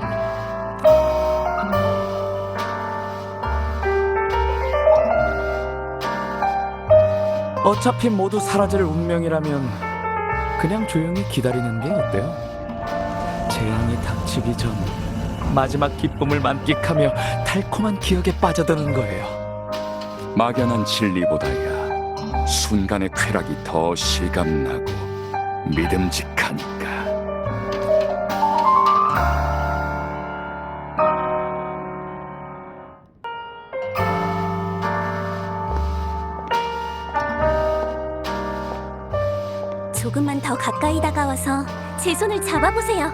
어차피 모두 사라질 운명이라면 그냥 조용히 기다리는 게 어때요? 재앙이 닥치기 전 마지막 기쁨을 만끽하며 달콤한 기억에 빠져드는 거예요. 막연한 진리보다야 순간의 쾌락이 더 실감나고 믿음직하니까. 조금만 더 가까이 다가와서 제 손을 잡아보세요.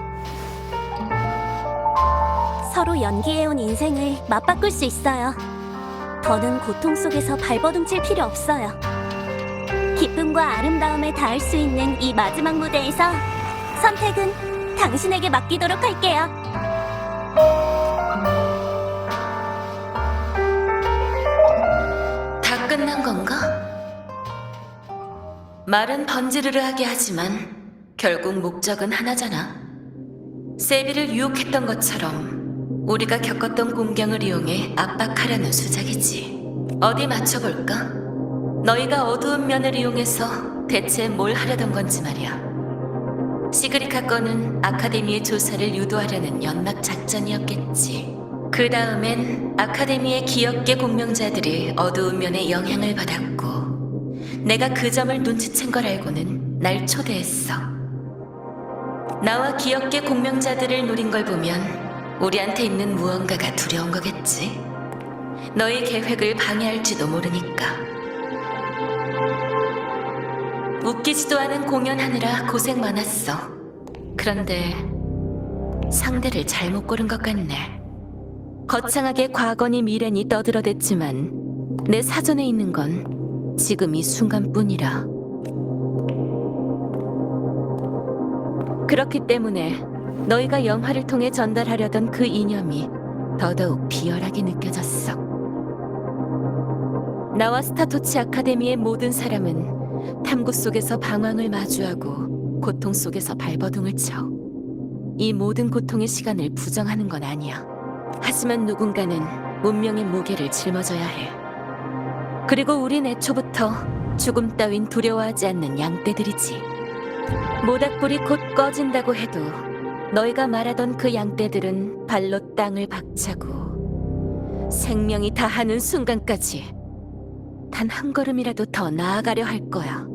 서로 연기해온 인생을 맞바꿀 수 있어요. 더는 고통 속에서 발버둥칠 필요 없어요. 기쁨과 아름다움에 닿을 수 있는 이 마지막 무대에서 선택은 당신에게 맡기도록 할게요. 다 끝난 건가? 말은 번지르르하게 하지만 결국 목적은 하나잖아. 세비를 유혹했던 것처럼 우리가 겪었던 공경을 이용해 압박하려는 수작이지. 어디 맞춰볼까? 너희가 어두운 면을 이용해서 대체 뭘 하려던 건지 말이야. 시그리카 건은 아카데미의 조사를 유도하려는 연막 작전이었겠지. 그 다음엔 아카데미의 기억계 공명자들이 어두운 면에 영향을 받았고 내가 그 점을 눈치챈 걸 알고는 날 초대했어. 나와 기억계 공명자들을 노린 걸 보면 우리한테 있는 무언가가 두려운 거겠지. 너희 계획을 방해할지도 모르니까. 웃기지도 않은 공연하느라 고생 많았어. 그런데 상대를 잘못 고른 것 같네. 거창하게 과거니 미래니 떠들어댔지만 내 사전에 있는 건 지금 이 순간뿐이라. 그렇기 때문에 너희가 영화를 통해 전달하려던 그 이념이 더더욱 비열하게 느껴졌어. 나와 스타토치 아카데미의 모든 사람은 탐구 속에서 방황을 마주하고 고통 속에서 발버둥을 쳐. 이 모든 고통의 시간을 부정하는 건 아니야. 하지만 누군가는 운명의 무게를 짊어져야 해. 그리고 우린 애초부터 죽음 따윈 두려워하지 않는 양떼들이지. 모닥불이 곧 꺼진다고 해도 너희가 말하던 그 양떼들은 발로 땅을 박차고 생명이 다하는 순간까지 단 한 걸음이라도 더 나아가려 할 거야.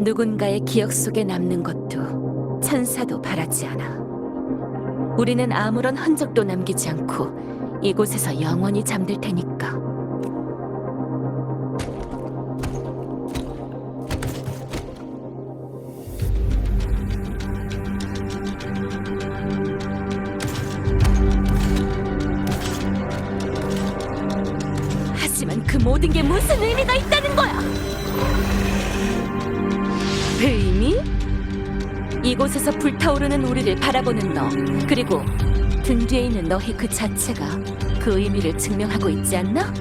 누군가의 기억 속에 남는 것도 천사도 바라지 않아. 우리는 아무런 흔적도 남기지 않고 이곳에서 영원히 잠들 테니까. 하지만 그 모든 게 무슨 의미가 있다는 거야? 의미? 이곳에서 불타오르는 우리를 바라보는 너, 그리고 등 뒤에 있는 너희 그 자체가 그 의미를 증명하고 있지 않나?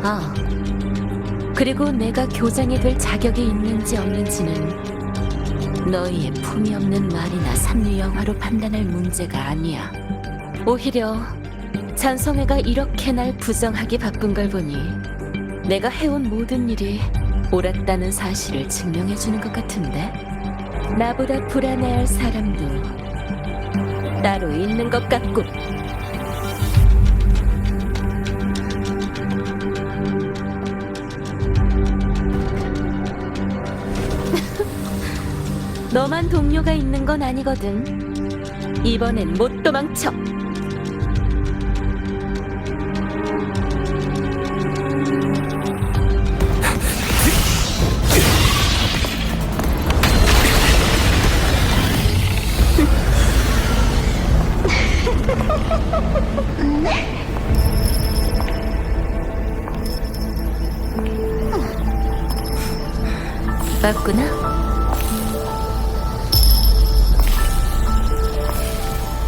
아, 그리고 내가 교장이 될 자격이 있는지 없는지는 너희의 품이 없는 말이나 삼류 영화로 판단할 문제가 아니야. 오히려 잔성애가 이렇게 날 부정하기 바쁜 걸 보니 내가 해온 모든 일이 옳았다는 사실을 증명해주는 것 같은데? 나보다 불안해할 사람도 따로 있는 것 같고. 너만 동료가 있는 건 아니거든. 이번엔 못 도망쳐. 맞구나.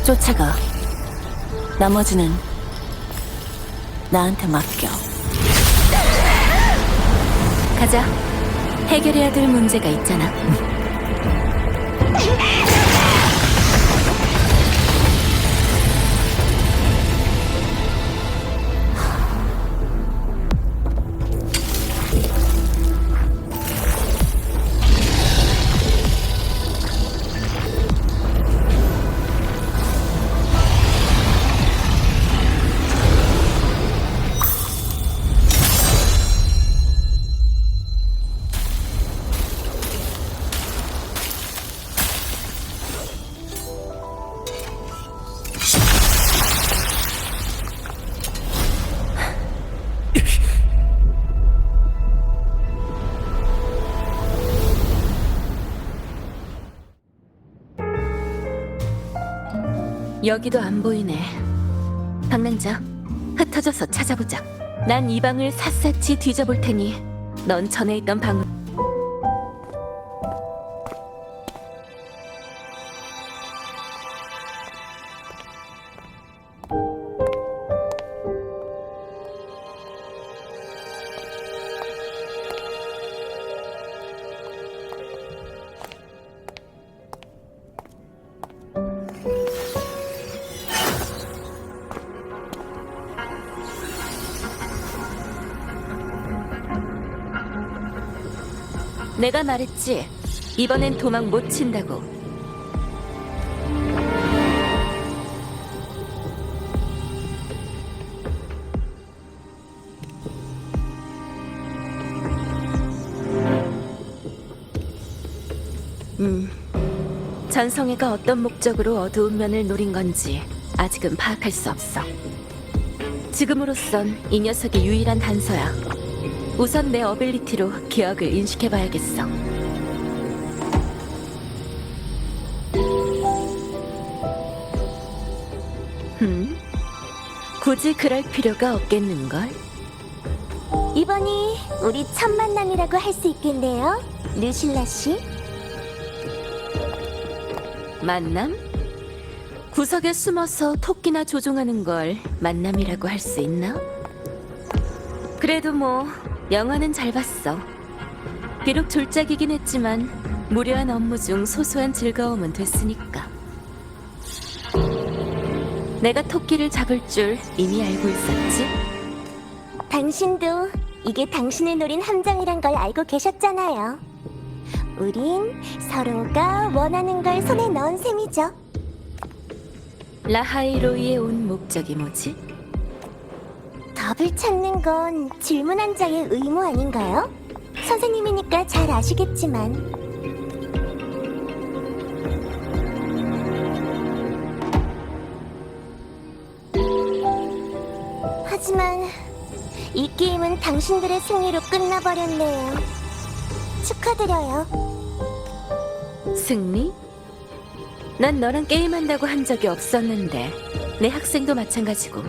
쫓아가. 나머지는 나한테 맡겨. 가자. 해결해야 될 문제가 있잖아. 여기도 안 보이네. 방랑자, 흩어져서 찾아보자. 난 이 방을 샅샅이 뒤져볼 테니 넌 전에 있던 방으로. 내가 말했지. 이번엔 도망 못 친다고. 전성애가 어떤 목적으로 어두운 면을 노린 건지 아직은 파악할 수 없어. 지금으로선 이 녀석이 유일한 단서야. 우선 내 어빌리티로 기억을 인식해봐야겠어. 굳이 그럴 필요가 없겠는걸? 이번이 우리 첫 만남이라고 할 수 있겠네요, 루실라 씨. 만남? 구석에 숨어서 토끼나 조종하는 걸 만남이라고 할 수 있나? 그래도 뭐 영화는 잘 봤어. 비록 졸작이긴 했지만 무료한 업무 중 소소한 즐거움은 됐으니까. 내가 토끼를 잡을 줄 이미 알고 있었지? 당신도 이게 당신을 노린 함정이란 걸 알고 계셨잖아요. 우린 서로가 원하는 걸 손에 넣은 셈이죠. 라하이로이에 온 목적이 뭐지? 답을 찾는 건 질문한 자의 의무 아닌가요? 선생님이니까 잘 아시겠지만. 하지만 이 게임은 당신들의 승리로 끝나버렸네요. 축하드려요. 승리? 난 너랑 게임한다고 한 적이 없었는데 내 학생도 마찬가지고.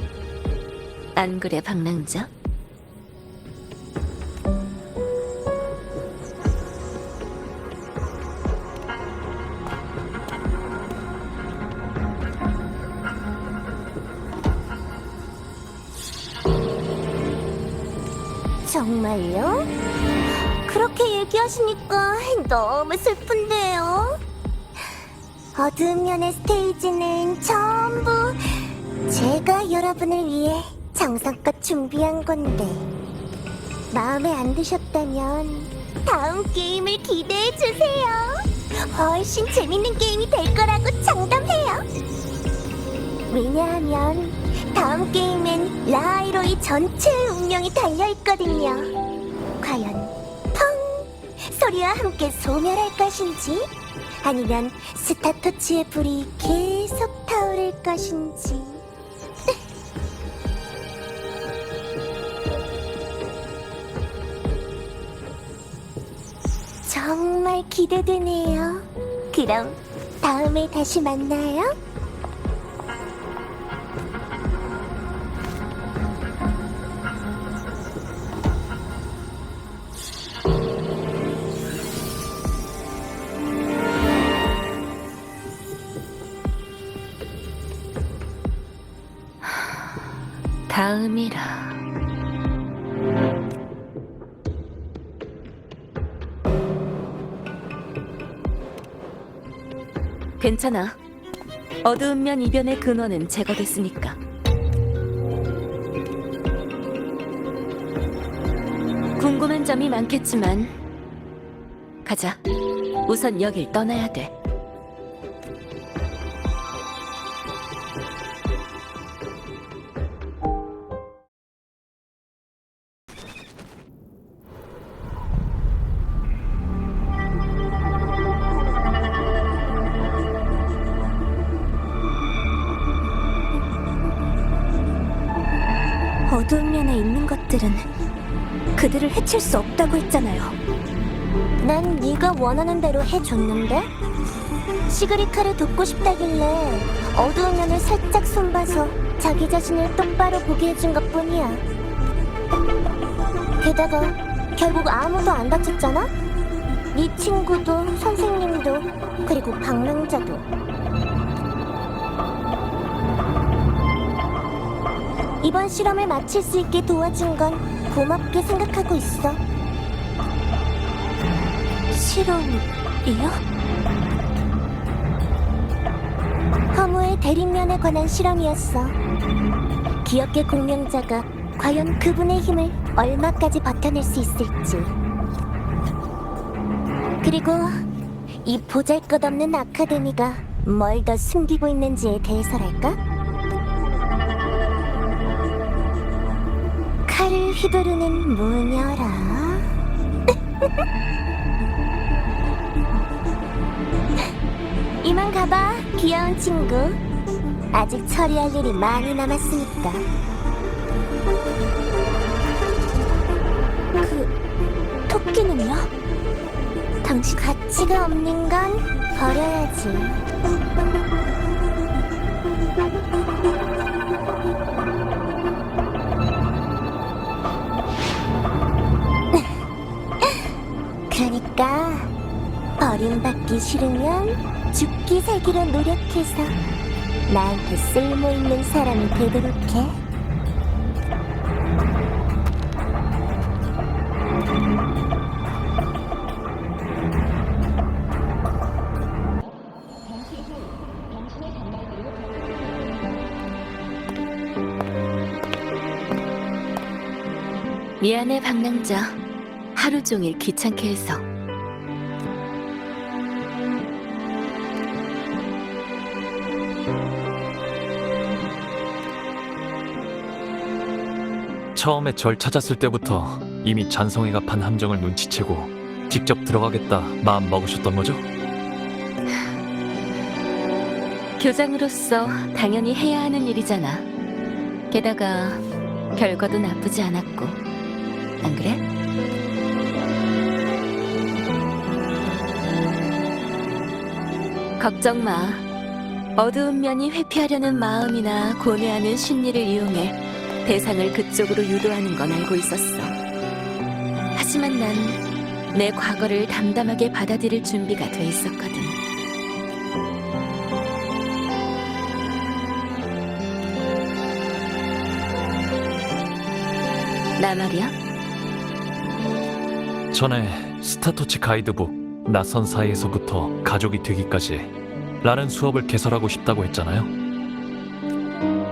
안 그래, 방랑자? 정말요? 그렇게 얘기하시니까 너무 슬픈데요. 어두운 면의 스테이지는 전부 제가 여러분을 위해 정성껏 준비한 건데, 마음에 안 드셨다면 다음 게임을 기대해 주세요. 훨씬 재밌는 게임이 될 거라고 장담해요. 왜냐하면 다음 게임엔 라하이로이 전체의 운명이 달려있거든요. 과연 펑 소리와 함께 소멸할 것인지, 아니면 스타토치의 불이 계속 타오를 것인지. 정말 기대되네요. 그럼 다음에 다시 만나요. 다음이라. 괜찮아. 어두운 면 이변의 근원은 제거됐으니까. 궁금한 점이 많겠지만 가자. 우선 여길 떠나야 돼. 어두운 면에 있는 것들은 그들을 해칠 수 없다고 했잖아요. 난 네가 원하는 대로 해줬는데? 시그리카를 돕고 싶다길래 어두운 면을 살짝 손봐서 자기 자신을 똑바로 보게 해준 것뿐이야. 게다가 결국 아무도 안 다쳤잖아? 네 친구도 선생님도 그리고 방랑자도. 이번 실험을 마칠 수 있게 도와준 건 고맙게 생각하고 있어. 실험이요? 허무의 대립면에 관한 실험이었어. 기억의 공명자가 과연 그분의 힘을 얼마까지 버텨낼 수 있을지. 그리고 이 보잘것없는 아카데미가 뭘 더 숨기고 있는지에 대해서랄까? 칼을 휘두르는 무녀라. 이만 가봐, 귀여운 친구. 아직 처리할 일이 많이 남았으니까. 토끼는요? 당신 가치가 없는 건 버려야지. 그러니까 버림받기 싫으면 죽기 살기로 노력해서 나한테 쓸모있는 사람이 되도록 해. 미안해, 방랑자. 하루 종일 귀찮게 해서. 처음에 절 찾았을 때부터 이미 잔성이가 판 함정을 눈치채고 직접 들어가겠다 마음 먹으셨던 거죠? 교장으로서 당연히 해야 하는 일이잖아. 게다가 결과도 나쁘지 않았고. 안 그래? 걱정 마. 어두운 면이 회피하려는 마음이나 고뇌하는 심리를 이용해 대상을 그쪽으로 유도하는 건 알고 있었어. 하지만 난 내 과거를 담담하게 받아들일 준비가 돼 있었거든. 나 말이야? 전에 스타토치 가이드북 낯선 사이에서부터 가족이 되기까지 라는 수업을 개설하고 싶다고 했잖아요.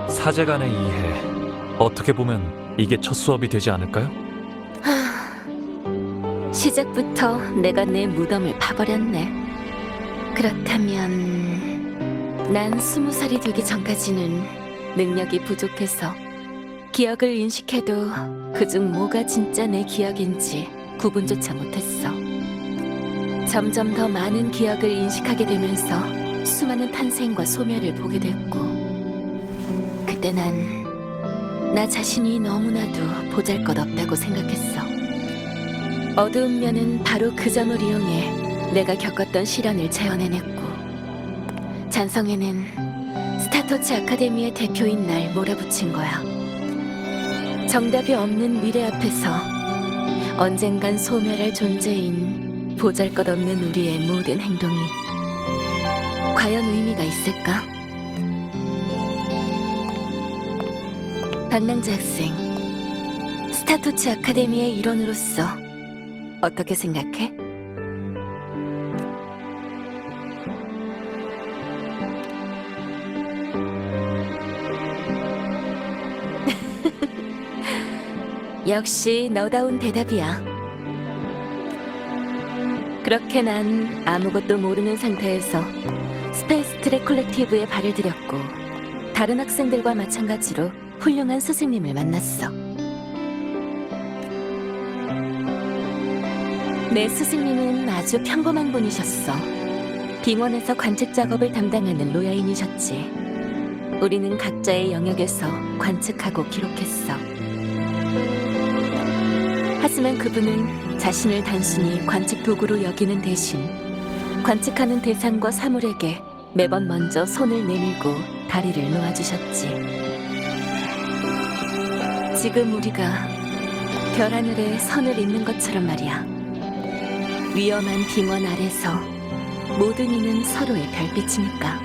사제간의 이해, 어떻게 보면 이게 첫 수업이 되지 않을까요? 시작부터 내가 내 무덤을 파버렸네. 그렇다면 난 20살이 되기 전까지는 능력이 부족해서 기억을 인식해도 그중 뭐가 진짜 내 기억인지 구분조차 못했어. 점점 더 많은 기억을 인식하게 되면서 수많은 탄생과 소멸을 보게 됐고, 그때 난 나 자신이 너무나도 보잘것없다고 생각했어. 어두운 면은 바로 그 점을 이용해 내가 겪었던 시련을 재현해냈고, 잔성에는 스타토치 아카데미의 대표인 날 몰아붙인 거야. 정답이 없는 미래 앞에서 언젠간 소멸할 존재인 보잘것없는 우리의 모든 행동이 과연 의미가 있을까? 방랑자 학생, 스타토치 아카데미의 일원으로서 어떻게 생각해? 역시 너다운 대답이야. 그렇게 난 아무것도 모르는 상태에서 스페이스 트랙 콜렉티브에 발을 들였고, 다른 학생들과 마찬가지로 훌륭한 스승님을 만났어. 내 스승님은 아주 평범한 분이셨어. 빙원에서 관측 작업을 담당하는 로야인이셨지. 우리는 각자의 영역에서 관측하고 기록했어. 하지만 그분은 자신을 단순히 관측 도구로 여기는 대신 관측하는 대상과 사물에게 매번 먼저 손을 내밀고 다리를 놓아주셨지. 지금 우리가 별하늘에 선을 잇는 것처럼 말이야. 위험한 빙원 아래서 모든 이는 서로의 별빛이니까.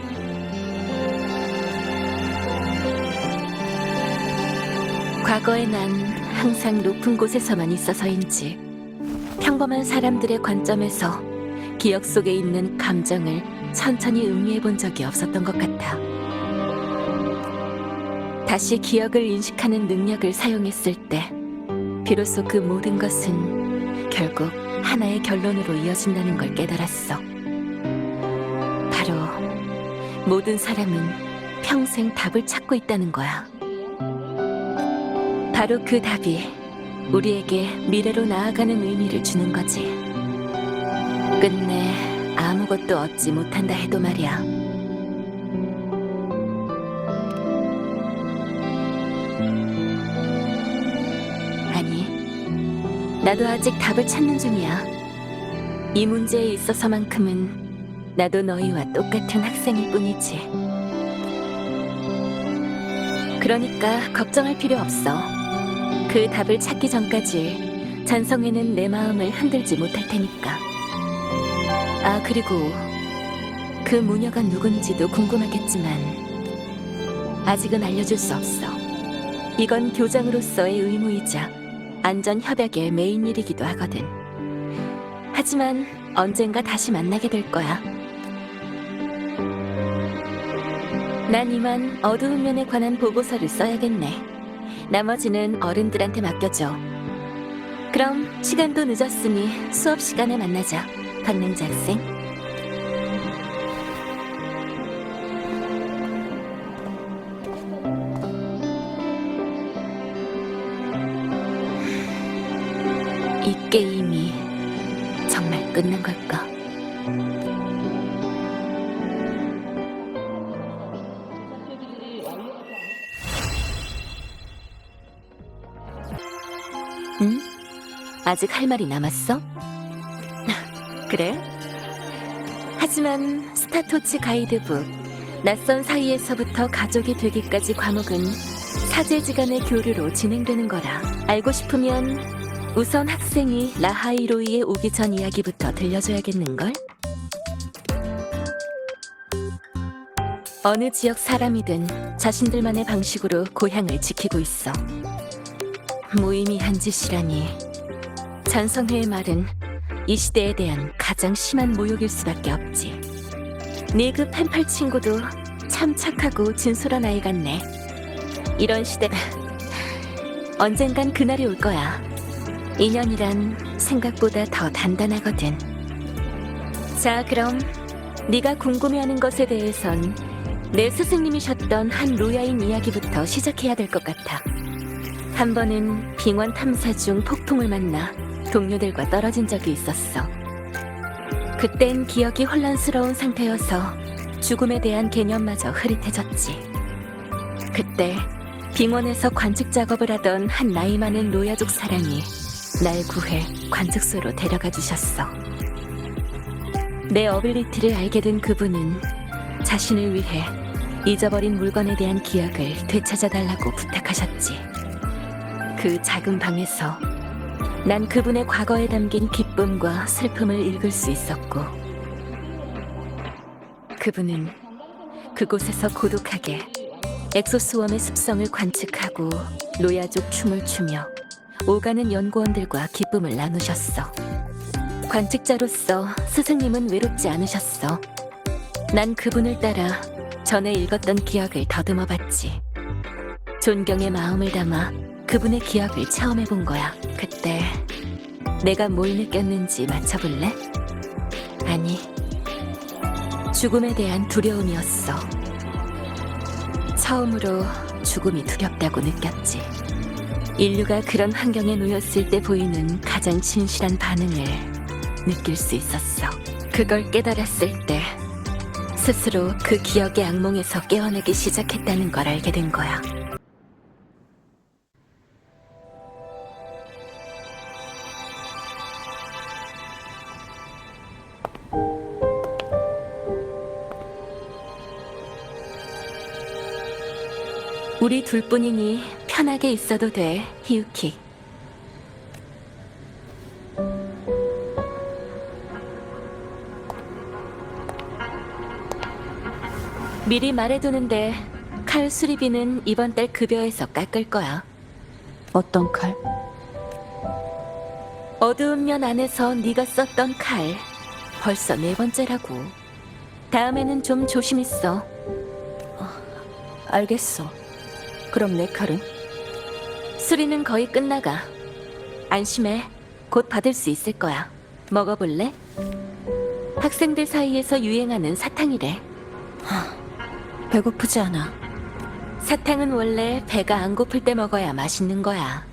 과거에 난 항상 높은 곳에서만 있어서인지 평범한 사람들의 관점에서 기억 속에 있는 감정을 천천히 음미해 본 적이 없었던 것 같아. 다시 기억을 인식하는 능력을 사용했을 때 비로소 그 모든 것은 결국 하나의 결론으로 이어진다는 걸 깨달았어. 바로 모든 사람은 평생 답을 찾고 있다는 거야. 바로 그 답이 우리에게 미래로 나아가는 의미를 주는 거지. 끝내 아무것도 얻지 못한다 해도 말이야. 아니, 나도 아직 답을 찾는 중이야. 이 문제에 있어서만큼은 나도 너희와 똑같은 학생일 뿐이지. 그러니까 걱정할 필요 없어. 그 답을 찾기 전까지 잔성이는 내 마음을 흔들지 못할 테니까. 아, 그리고 그 무녀가 누군지도 궁금하겠지만 아직은 알려줄 수 없어. 이건 교장으로서의 의무이자 안전 협약의 메인 일이기도 하거든. 하지만 언젠가 다시 만나게 될 거야. 난 이만 어두운 면에 관한 보고서를 써야겠네. 나머지는 어른들한테 맡겨줘. 그럼 시간도 늦었으니 수업 시간에 만나자, 박능자 학생. 이 게임이 정말 끝난 걸까? 응? 아직 할 말이 남았어? 그래? 하지만 스타토치 가이드북 낯선 사이에서부터 가족이 되기까지 과목은 사제지간의 교류로 진행되는 거라. 알고 싶으면 우선 학생이 라하이로이에 오기 전 이야기부터 들려줘야겠는걸? 어느 지역 사람이든 자신들만의 방식으로 고향을 지키고 있어. 무의미한 짓이라니. 잔성회의 말은 이 시대에 대한 가장 심한 모욕일 수밖에 없지. 네 그 펜팔 친구도 참 착하고 진솔한 아이 같네. 이런 시대 언젠간 그날이 올 거야. 인연이란 생각보다 더 단단하거든. 자, 그럼 네가 궁금해하는 것에 대해선 내 스승님이셨던 한 로야인 이야기부터 시작해야 될 것 같아. 한 번은 빙원 탐사 중 폭풍을 만나 동료들과 떨어진 적이 있었어. 그땐 기억이 혼란스러운 상태여서 죽음에 대한 개념마저 흐릿해졌지. 그때 빙원에서 관측 작업을 하던 한 나이 많은 로야족 사람이 날 구해 관측소로 데려가 주셨어. 내 어빌리티를 알게 된 그분은 자신을 위해 잊어버린 물건에 대한 기억을 되찾아달라고 부탁하셨지. 그 작은 방에서 난 그분의 과거에 담긴 기쁨과 슬픔을 읽을 수 있었고, 그분은 그곳에서 고독하게 엑소스웜의 습성을 관측하고 로야족 춤을 추며 오가는 연구원들과 기쁨을 나누셨어. 관측자로서 스승님은 외롭지 않으셨어. 난 그분을 따라 전에 읽었던 기억을 더듬어 봤지. 존경의 마음을 담아 그분의 기억을 체험해본 거야. 그때 내가 뭘 느꼈는지 맞춰볼래? 아니, 죽음에 대한 두려움이었어. 처음으로 죽음이 두렵다고 느꼈지. 인류가 그런 환경에 놓였을 때 보이는 가장 진실한 반응을 느낄 수 있었어. 그걸 깨달았을 때 스스로 그 기억의 악몽에서 깨어나기 시작했다는 걸 알게 된 거야. 우리 둘뿐이니 편하게 있어도 돼, 히유키. 미리 말해두는데 칼 수리비는 이번 달 급여에서 깎을 거야. 어떤 칼? 어두운 면 안에서 네가 썼던 칼. 벌써 4번째라고. 다음에는 좀 조심했어. 알겠어. 그럼 내 칼은? 수리는 거의 끝나가. 안심해. 곧 받을 수 있을 거야. 먹어볼래? 학생들 사이에서 유행하는 사탕이래. 배고프지 않아. 사탕은 원래 배가 안 고플 때 먹어야 맛있는 거야.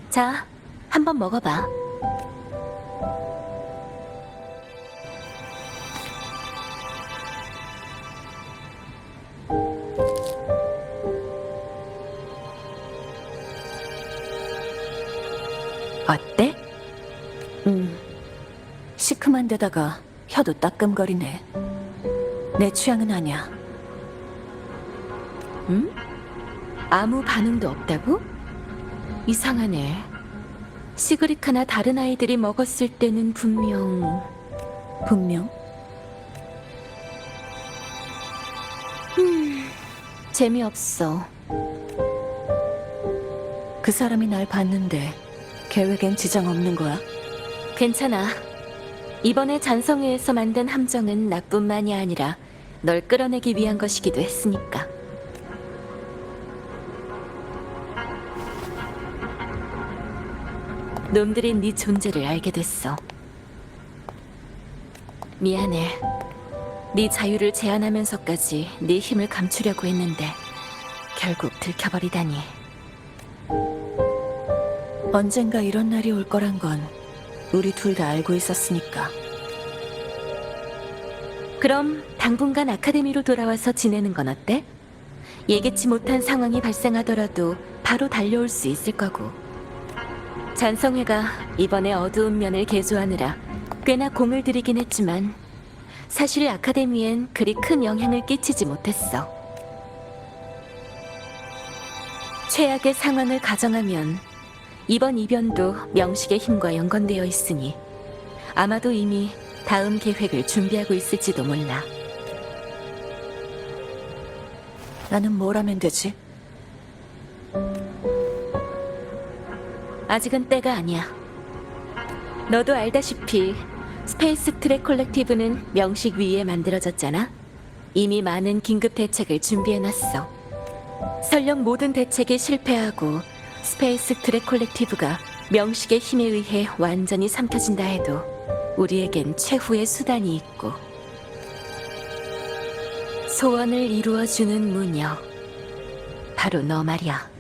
자, 한번 먹어봐. 어때? 시큼한 데다가 혀도 따끔거리네. 내 취향은 아니야. 아무 반응도 없다고? 이상하네. 시그리카나 다른 아이들이 먹었을 때는 분명 재미없어. 그 사람이 날 봤는데 계획엔 지장 없는 거야? 괜찮아. 이번에 잔성회에서 만든 함정은 나뿐만이 아니라 널 끌어내기 위한 것이기도 했으니까. 놈들이 네 존재를 알게 됐어. 미안해. 네 자유를 제한하면서까지 네 힘을 감추려고 했는데 결국 들켜버리다니. 언젠가 이런 날이 올 거란 건 우리 둘 다 알고 있었으니까. 그럼 당분간 아카데미로 돌아와서 지내는 건 어때? 예기치 못한 상황이 발생하더라도 바로 달려올 수 있을 거고. 잔성회가 이번에 어두운 면을 개조하느라 꽤나 공을 들이긴 했지만 사실 아카데미엔 그리 큰 영향을 끼치지 못했어. 최악의 상황을 가정하면 이번 이변도 명식의 힘과 연관되어 있으니 아마도 이미 다음 계획을 준비하고 있을지도 몰라. 나는 뭘 하면 되지? 아직은 때가 아니야. 너도 알다시피 스페이스 트랙 콜렉티브는 명식 위에 만들어졌잖아. 이미 많은 긴급 대책을 준비해놨어. 설령 모든 대책이 실패하고 스페이스 트랙 콜렉티브가 명식의 힘에 의해 완전히 삼켜진다 해도 우리에겐 최후의 수단이 있고, 소원을 이루어주는 무녀, 바로 너 말이야.